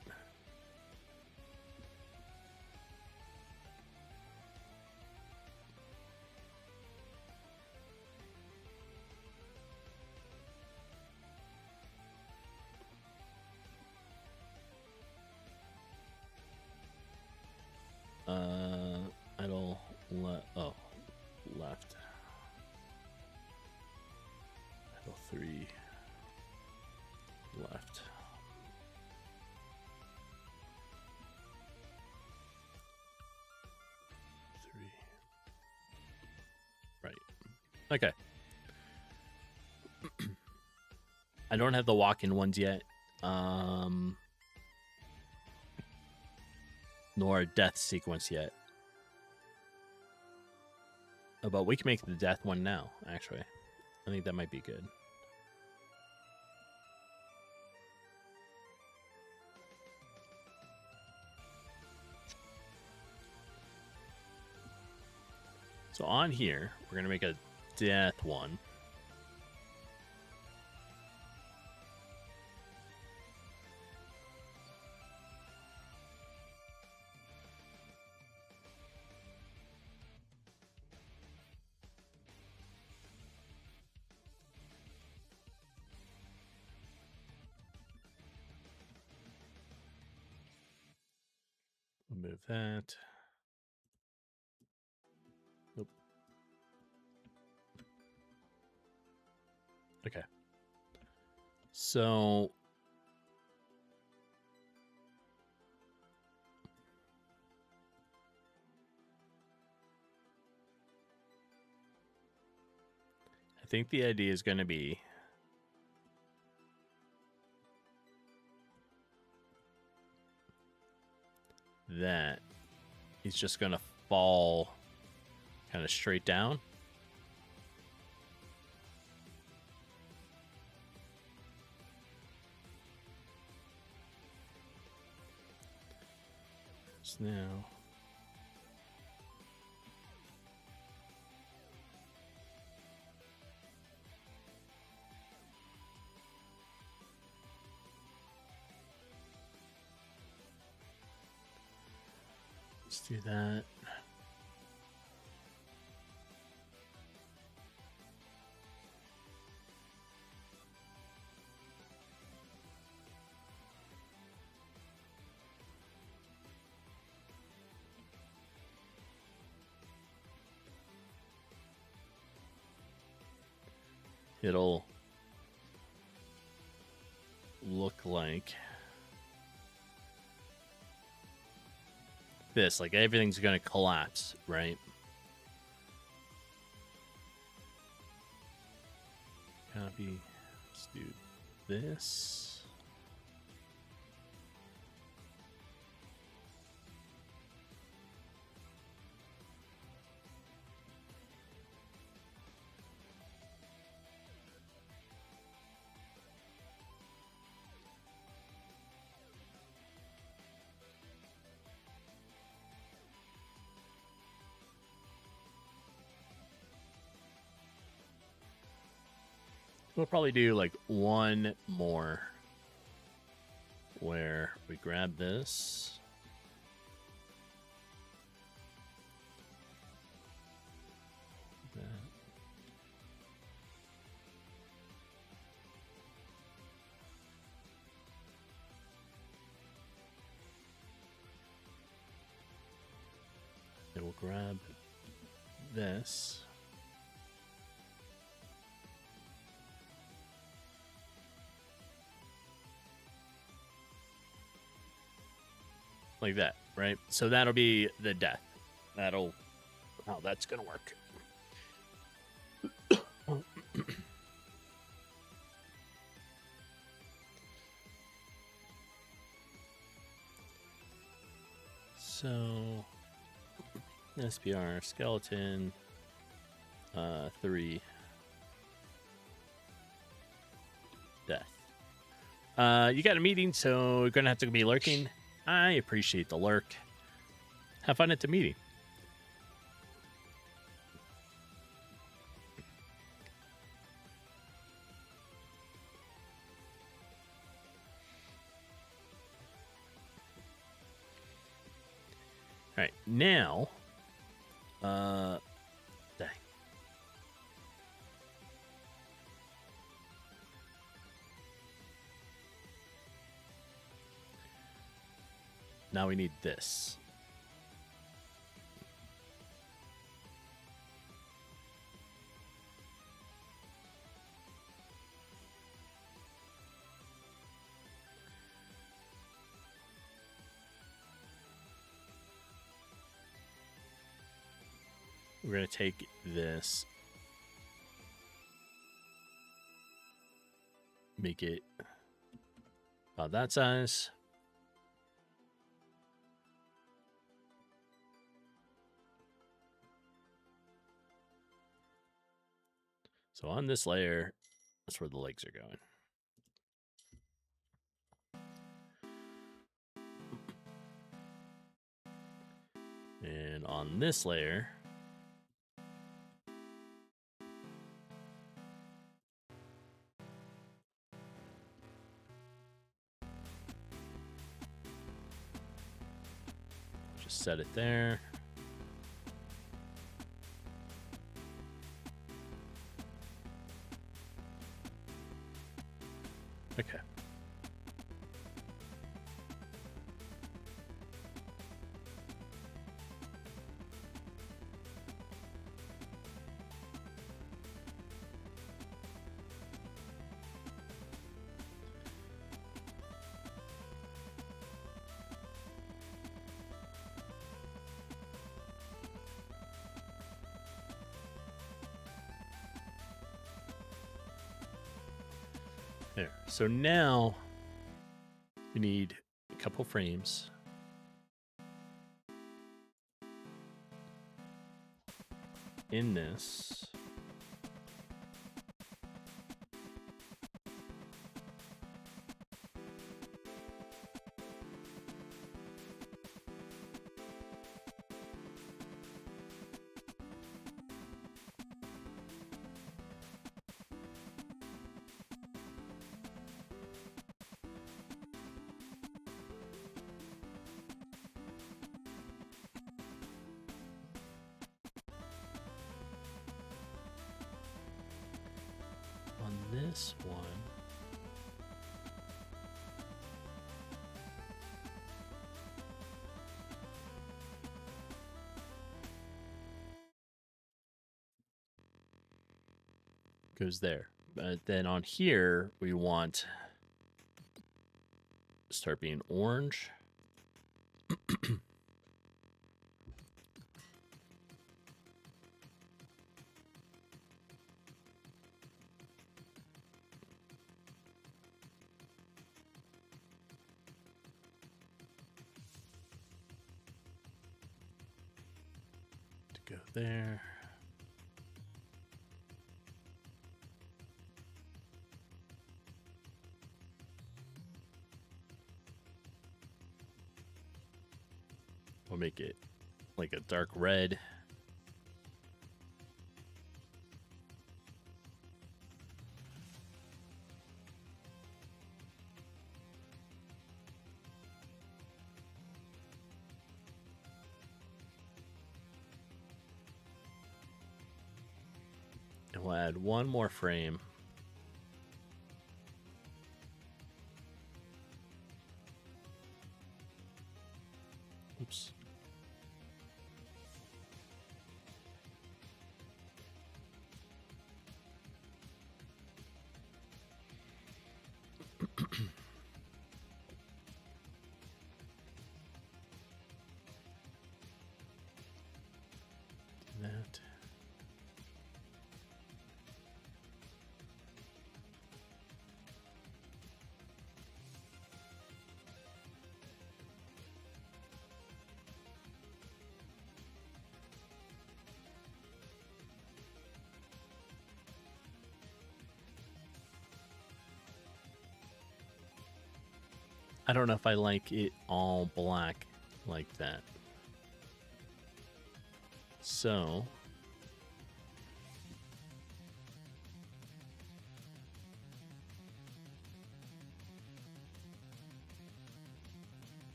Idle left. Idle 3 left. Okay. I don't have the walk-in ones yet. Nor a death sequence yet. Oh, but we can make the death one now, actually. I think that might be good. So on here, we're going to make a death one. Move that. Oop. Okay. So I think the idea is going to be that he's just going to fall kind of straight down. So now let's do that. It'll look like this, like everything's going to collapse, right? Copy. Let's do this. We'll probably do like one more where we grab this. That. And we'll grab this. Like that, right? So that'll be the death. That'll how that's gonna work. So SPR skeleton 3 death. You got a meeting, so you're gonna have to be lurking. I appreciate the lurk. Have fun at the meeting. All right, now, dang. Now we need this. We're going to take this make it about that size. So on this layer, that's where the legs are going. And on this layer, just set it there. Okay. There. So now we need a couple frames. In this. On this one, goes there. But then on here, we want to start being orange. Go there. We'll make it like a dark red. And we'll add one more frame. Oops. That. I don't know if I like it all black like that. So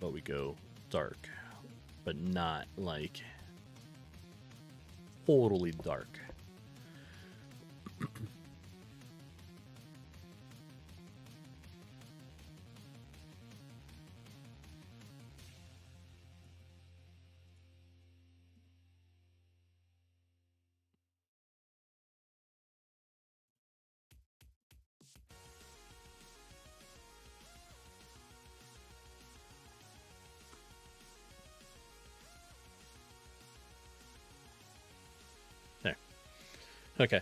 but we go dark, but not like totally dark. There. Okay.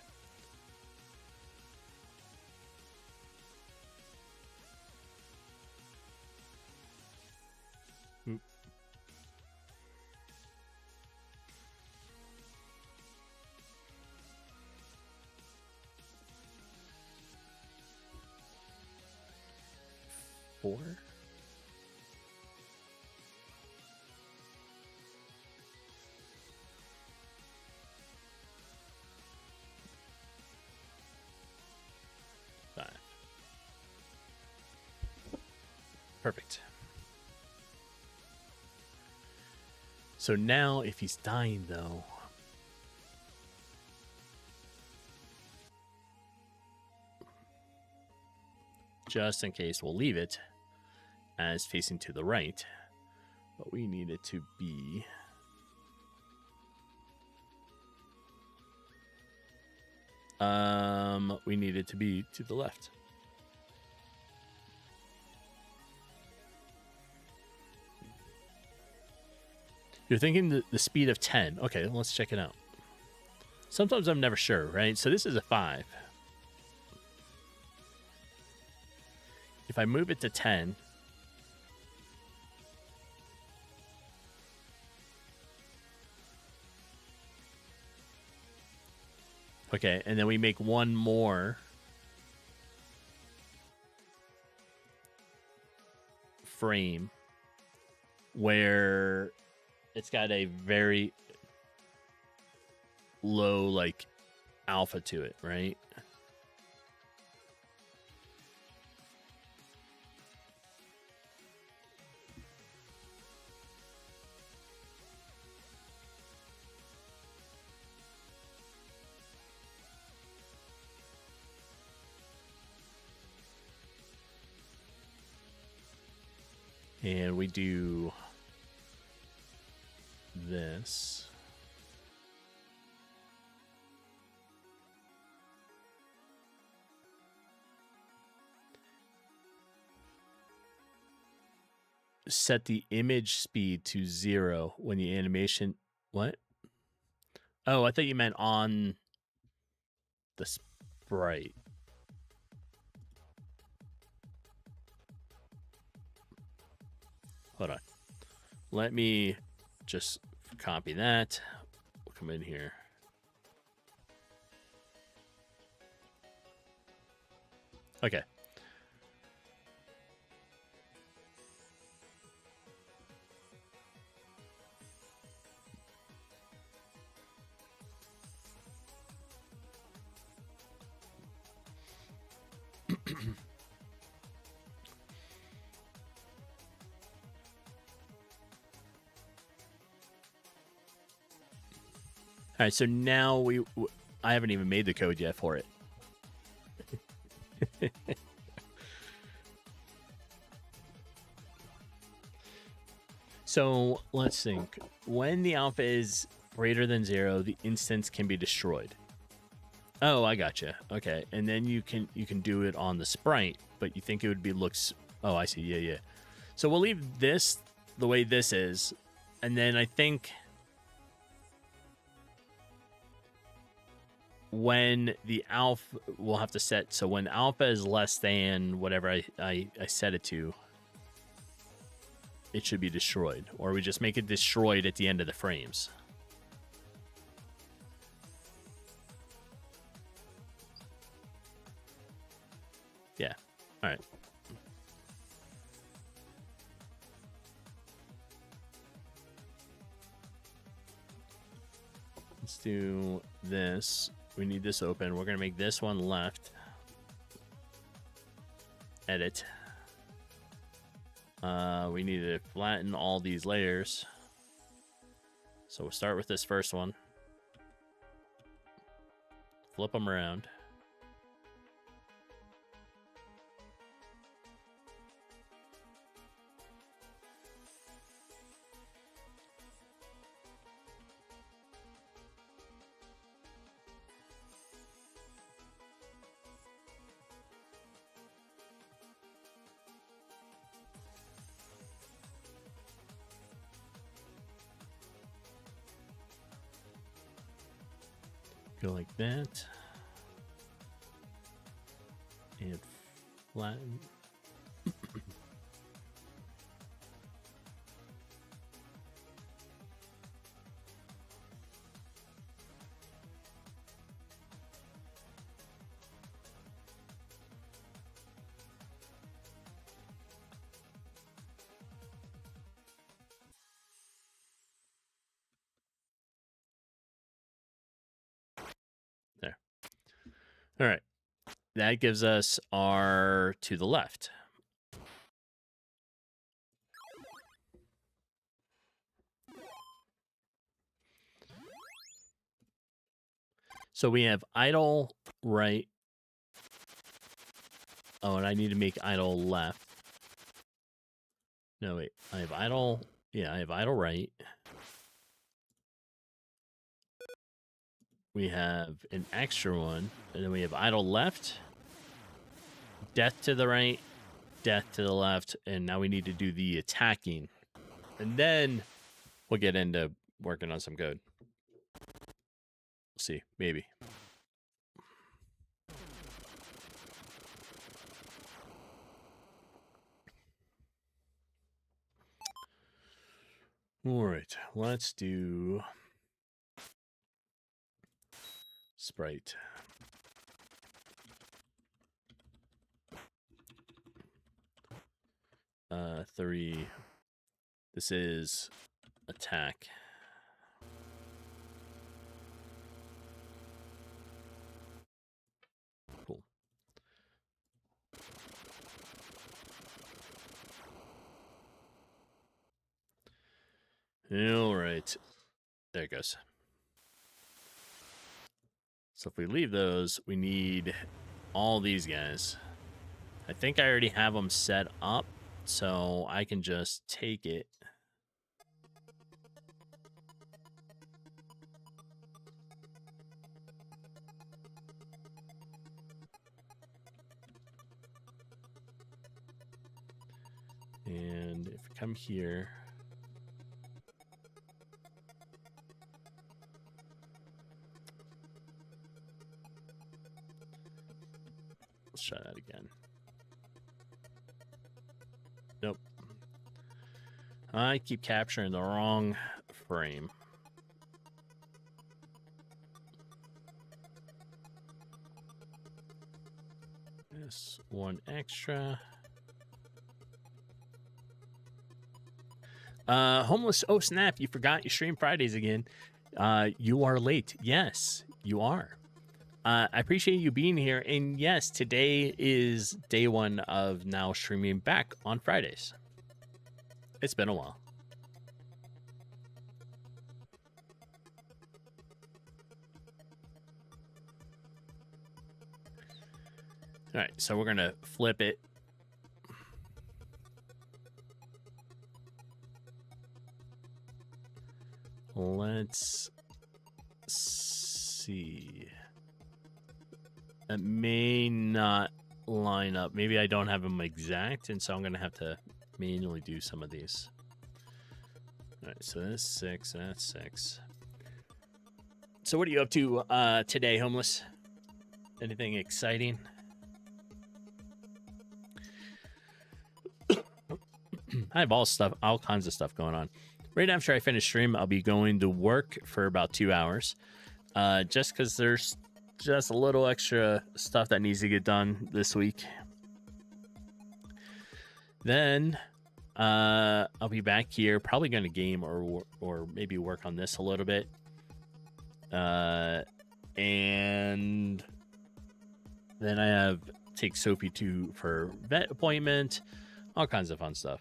4. Perfect. So now if he's dying though, just in case, we'll leave it as facing to the right, but we need it to be we need it to be to the left. You're thinking the speed of 10. Okay, let's check it out. Sometimes I'm never sure, right? So this is a 5. If I move it to 10, okay, and then we make one more frame where it's got a very low like alpha to it, right? And we do this. Set the image speed to 0 when the animation... What? Oh, I thought you meant on the sprite. Hold on. Let me just copy that. We'll come in here. Okay. All right, so now I haven't even made the code yet for it. So let's think. When the alpha is greater than 0, the instance can be destroyed. Oh, I gotcha. Okay, and then you can do it on the sprite, but you think it would be looks. Oh, I see. Yeah. So we'll leave this the way this is, and then I think when the alpha, we'll have to set, so when alpha is less than whatever I set it to, it should be destroyed, or we just make it destroyed at the end of the frames. Yeah. All right. Let's do this. We need this open. We're going to make this one left. Edit. We need to flatten all these layers. So we'll start with this first one. Flip them around. Go like that. And flatten. All right. That gives us our to the left. So we have idle right. Oh, and I need to make idle left. No, wait. I have idle. Yeah, I have idle right. We have an extra one. And then we have idle left. Death to the right. Death to the left. And now we need to do the attacking. And then we'll get into working on some code. We'll see. Maybe. All right. Let's do sprite. Three. This is attack. Cool. All right. There it goes. So if we leave those, we need all these guys. I think I already have them set up, so I can just take it. And if we come here, let's try that again. Nope. I keep capturing the wrong frame. This one extra. Homeless, oh snap, you forgot you stream Fridays again. You are late. Yes, you are. I appreciate you being here. And yes, today is day one of now streaming back on Fridays. It's been a while. All right, so we're going to flip it. Let's see. It may not line up. Maybe I don't have them exact, and so I'm going to have to manually do some of these. All right, so that's 6, and that's 6. So what are you up to today, Homeless? Anything exciting? I have all kinds of stuff going on. Right after I finish stream, I'll be going to work for about 2 hours. Just because there's just a little extra stuff that needs to get done this week. Then I'll be back here, probably going to game or maybe work on this a little bit. And then I have take Sophie for vet appointment, all kinds of fun stuff.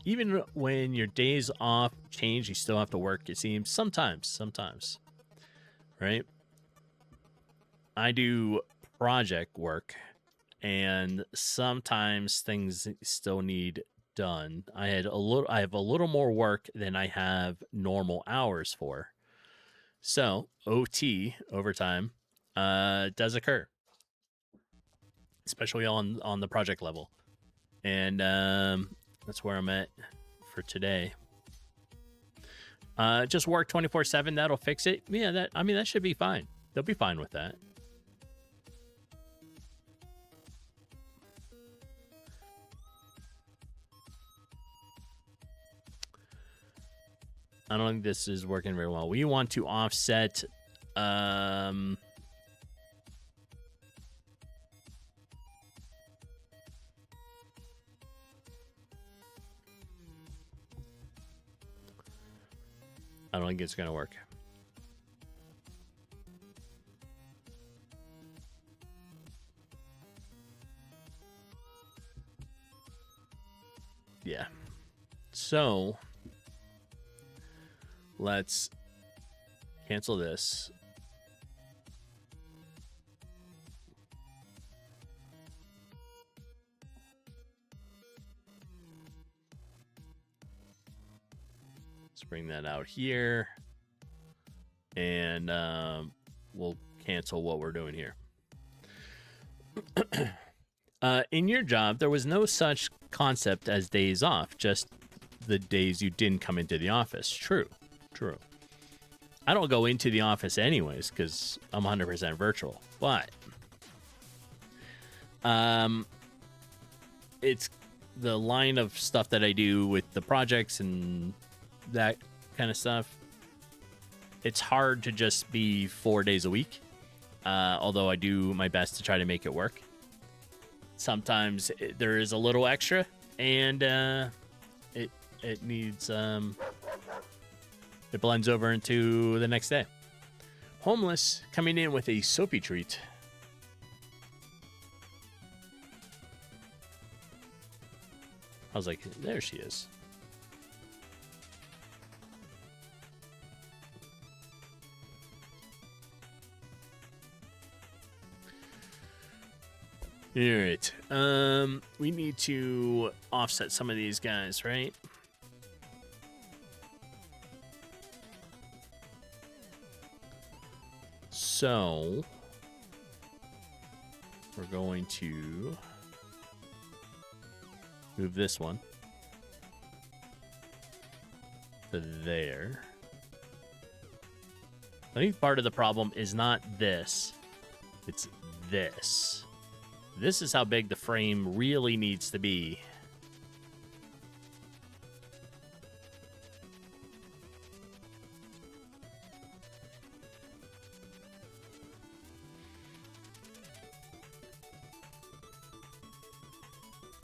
Even when your days off change, you still have to work, it seems. Sometimes. Right? I do project work, and sometimes things still need done. I have a little more work than I have normal hours for. So OT, overtime, does occur. Especially on the project level. And that's where I'm at for today. Just work 24/7. That'll fix it. Yeah, that should be fine. They'll be fine with that. I don't think this is working very well. We want to offset I don't think it's gonna work. Yeah. So let's cancel this. Let's bring that out here. And we'll cancel what we're doing here. In your job, there was no such concept as days off, just the days you didn't come into the office. True. I don't go into the office anyways because I'm 100% virtual. But it's the line of stuff that I do with the projects and that kind of stuff. It's hard to just be 4 days a week, although I do my best to try to make it work. Sometimes there is a little extra, and it needs it blends over into the next day. Homeless coming in with a soapy treat. I was like, there she is. All right. We need to offset some of these guys, right? So we're going to move this one to there. I think part of the problem is not this, it's this. This is how big the frame really needs to be.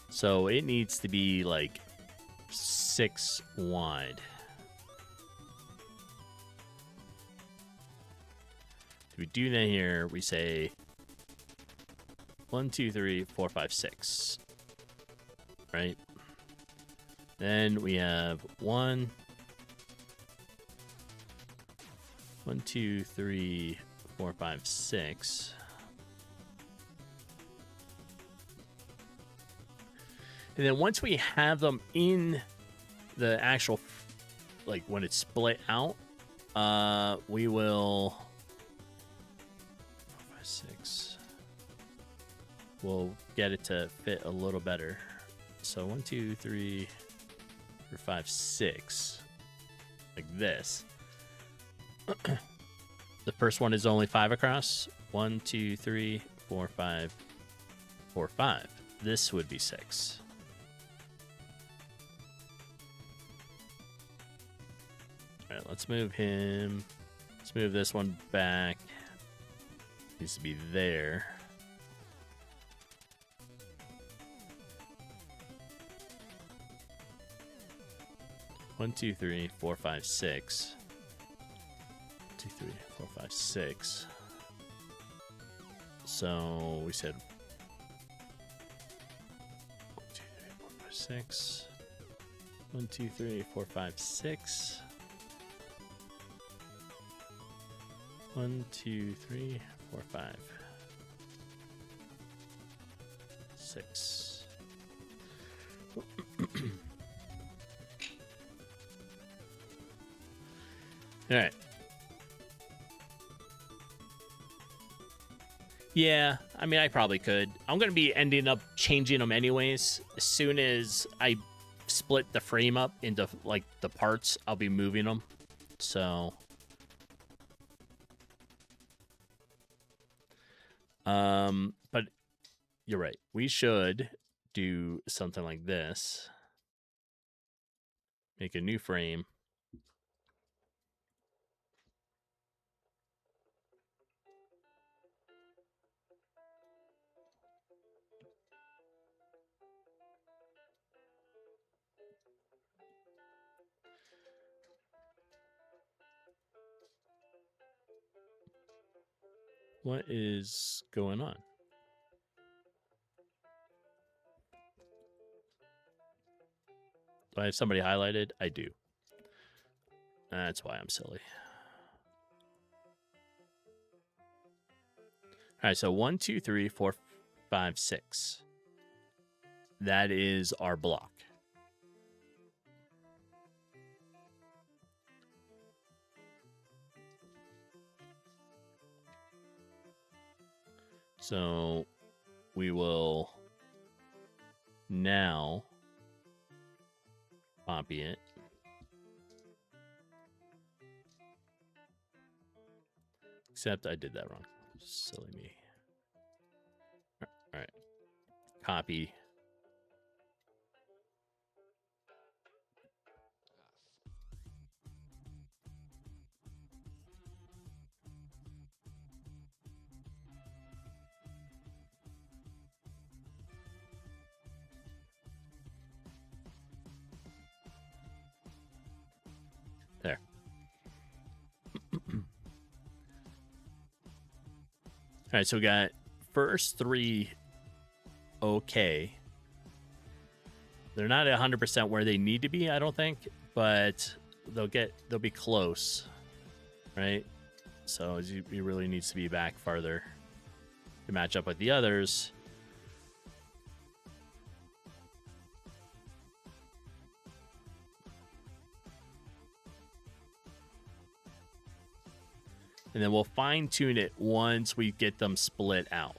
So it needs to be like 6 wide. If we do that here, we say 1, 2, 3, 4, 5, 6. Right? Then we have 1, 2, 3, 4, 5, 6. And then once we have them in the actual, like when it's split out, we will 4, 5, 6. We'll get it to fit a little better. So 1, 2, 3, 4, 5, 6, like this. The first one is only 5 across. 1, 2, 3, 4, 5, 4, 5. This would be 6. All right, let's move him. Let's move this one back. Needs to be there. One, 2, 3, 4, 5, 6. 2, 3, 4, 5, 6. So we said 1, 2, 3, 4, 5, 6. 1, 2, 3, 4, 5, 6. 1, 2, 3, 4, 5, 6. All right. Yeah, I mean, I probably could. I'm going to be ending up changing them anyways. As soon as I split the frame up into, like, the parts, I'll be moving them. So... but you're right. We should do something like this. Make a new frame. What is going on? Do I have somebody highlighted? I do. That's why I'm silly. All right, so 1, 2, 3, 4, 5, 6. That is our block. So we will now copy it. Except I did that wrong. Silly me. All right. Copy. There. All right, so we got first 3 okay. They're not 100% where they need to be, I don't think, but they'll be close, right? So he really needs to be back farther to match up with the others. And then we'll fine tune it once we get them split out.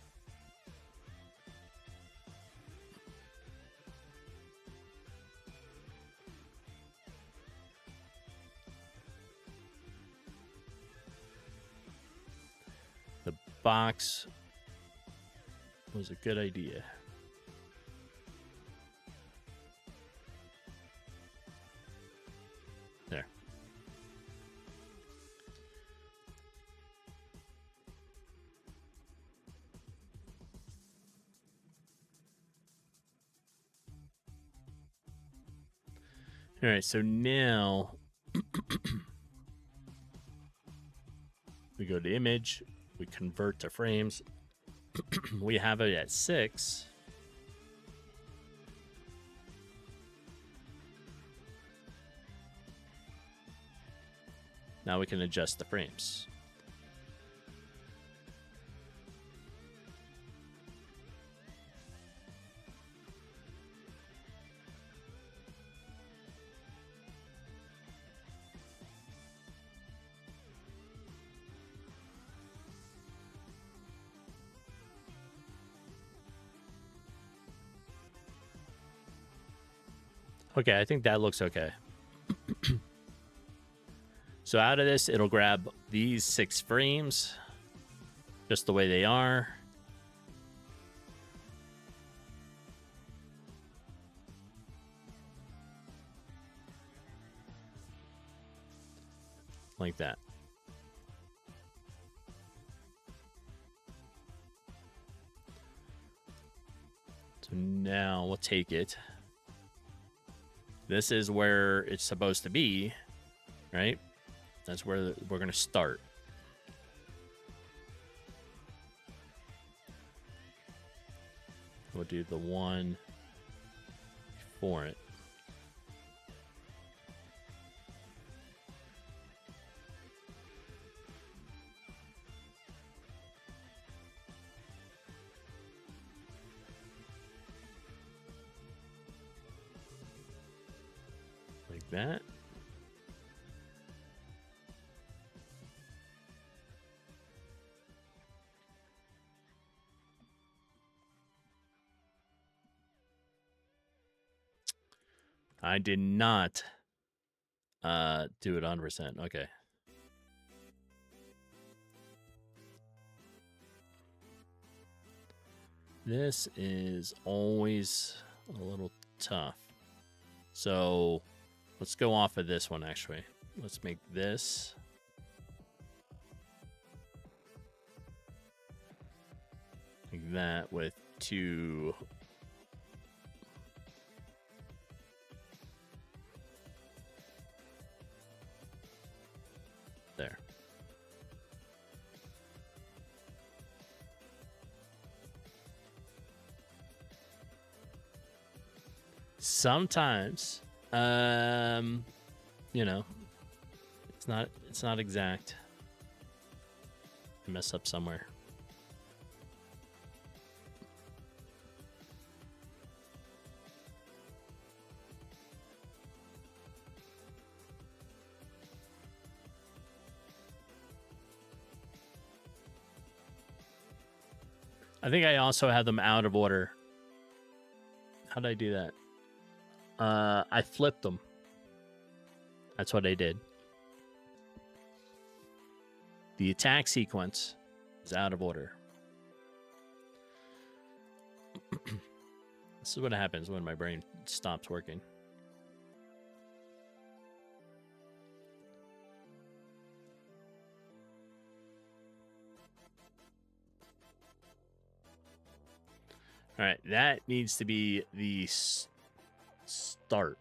The box was a good idea. There. All right, so now we go to image, we convert to frames. We have it at 6. Now we can adjust the frames. Okay, I think that looks okay. So out of this, it'll grab these 6 frames, just the way they are. Like that. So now we'll take it. This is where it's supposed to be, right? That's where we're going to start. We'll do the one before it. Like that. I did not do it 100%. Okay. This is always a little tough. So let's go off of this one, actually. Let's make this. Like that with 2. There. sometimes, you know, it's not exact. I mess up somewhere. I think I also have them out of order. How did I do that? I flipped them. That's what I did. The attack sequence is out of order. This is what happens when my brain stops working. All right, that needs to be the start.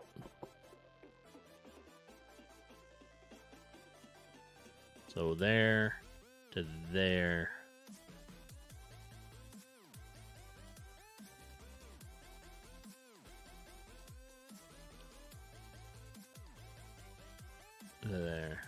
So there to there. There.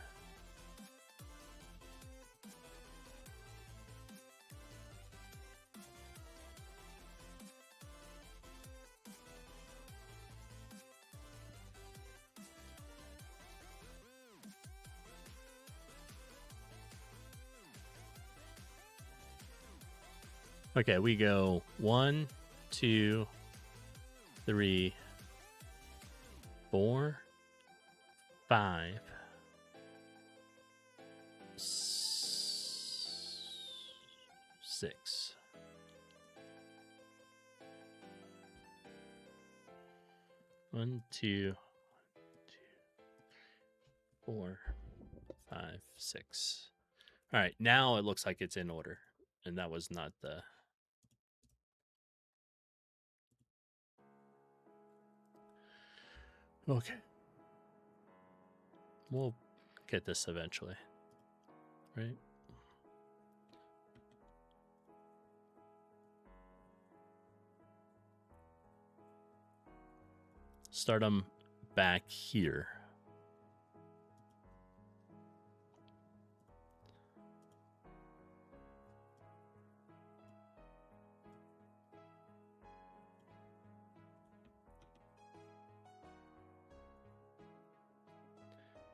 Okay, we go 1, 2, 3, 4, 5, 6. One, two, 4, 5, 6. All right, now it looks like it's in order, and that was not the. Okay. We'll get this eventually, right? Start them back here.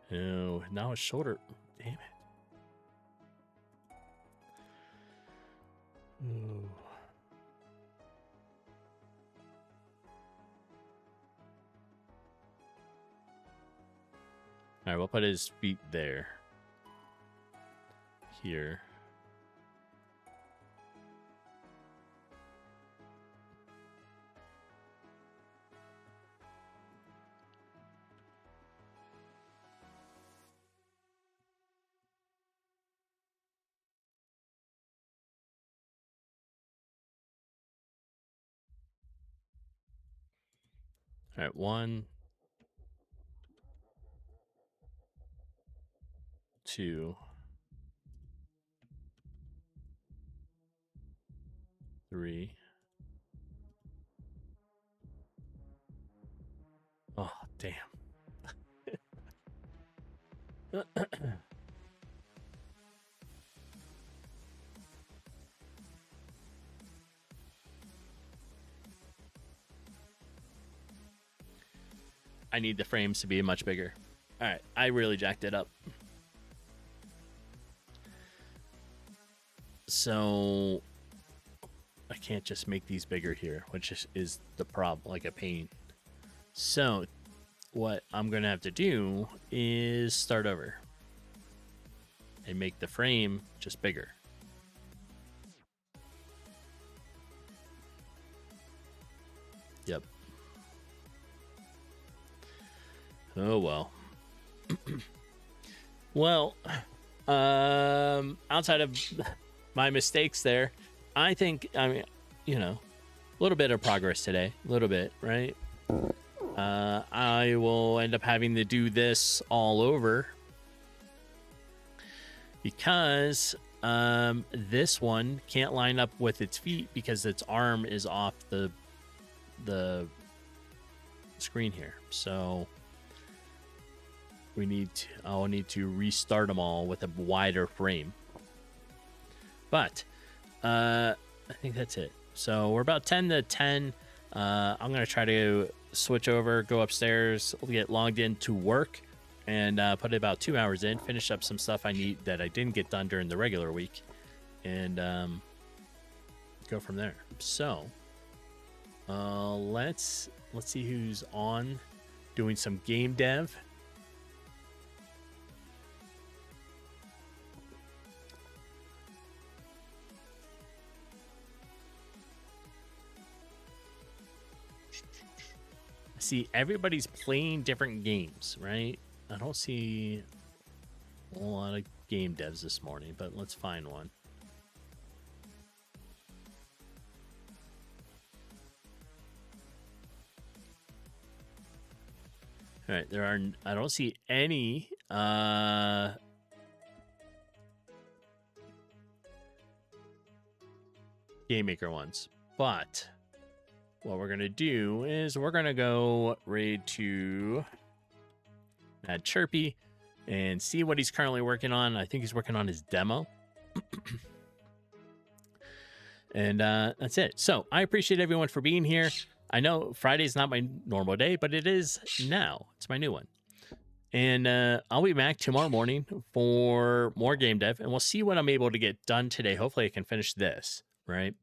Oh, now it's shorter. Damn it. Ooh. All right, we'll put his feet there. Here. All right, 1, 2, 3. Oh, damn. I need the frames to be much bigger. All right, I really jacked it up. So I can't just make these bigger here, which is the problem, like a pain. So what I'm going to have to do is start over and make the frame just bigger. Yep. Oh, well. Well, outside of my mistakes there, I think, I mean, you know, a little bit of progress today. A little bit, right? I will end up having to do this all over because this one can't line up with its feet because its arm is off the screen here. So I'll need to restart them all with a wider frame. But I think that's it. So we're about 10 to 10. I'm going to try to switch over, go upstairs, get logged in to work, and put about 2 hours in, finish up some stuff I need that I didn't get done during the regular week, and go from there. So let's see who's on doing some game dev. See, everybody's playing different games, right? I don't see a lot of game devs this morning, but let's find one. All right, I don't see any GameMaker ones, but what we're gonna do is we're gonna go raid to add Chirpy and see what he's currently working on. I think he's working on his demo. And that's it. So I appreciate everyone for being here. I know Friday's not my normal day, but it is now. It's my new one. And I'll be back tomorrow morning for more game dev, and we'll see what I'm able to get done today. Hopefully I can finish this, right?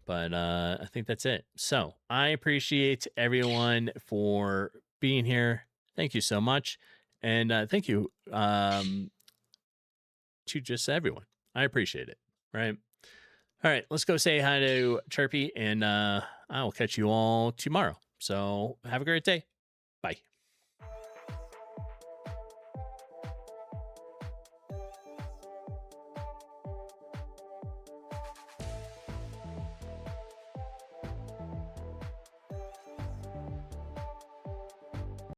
But I think that's it. So I appreciate everyone for being here. Thank you so much. And thank you to just everyone. I appreciate it, right? All right, let's go say hi to Chirpy, and I will catch you all tomorrow. So have a great day. Bye.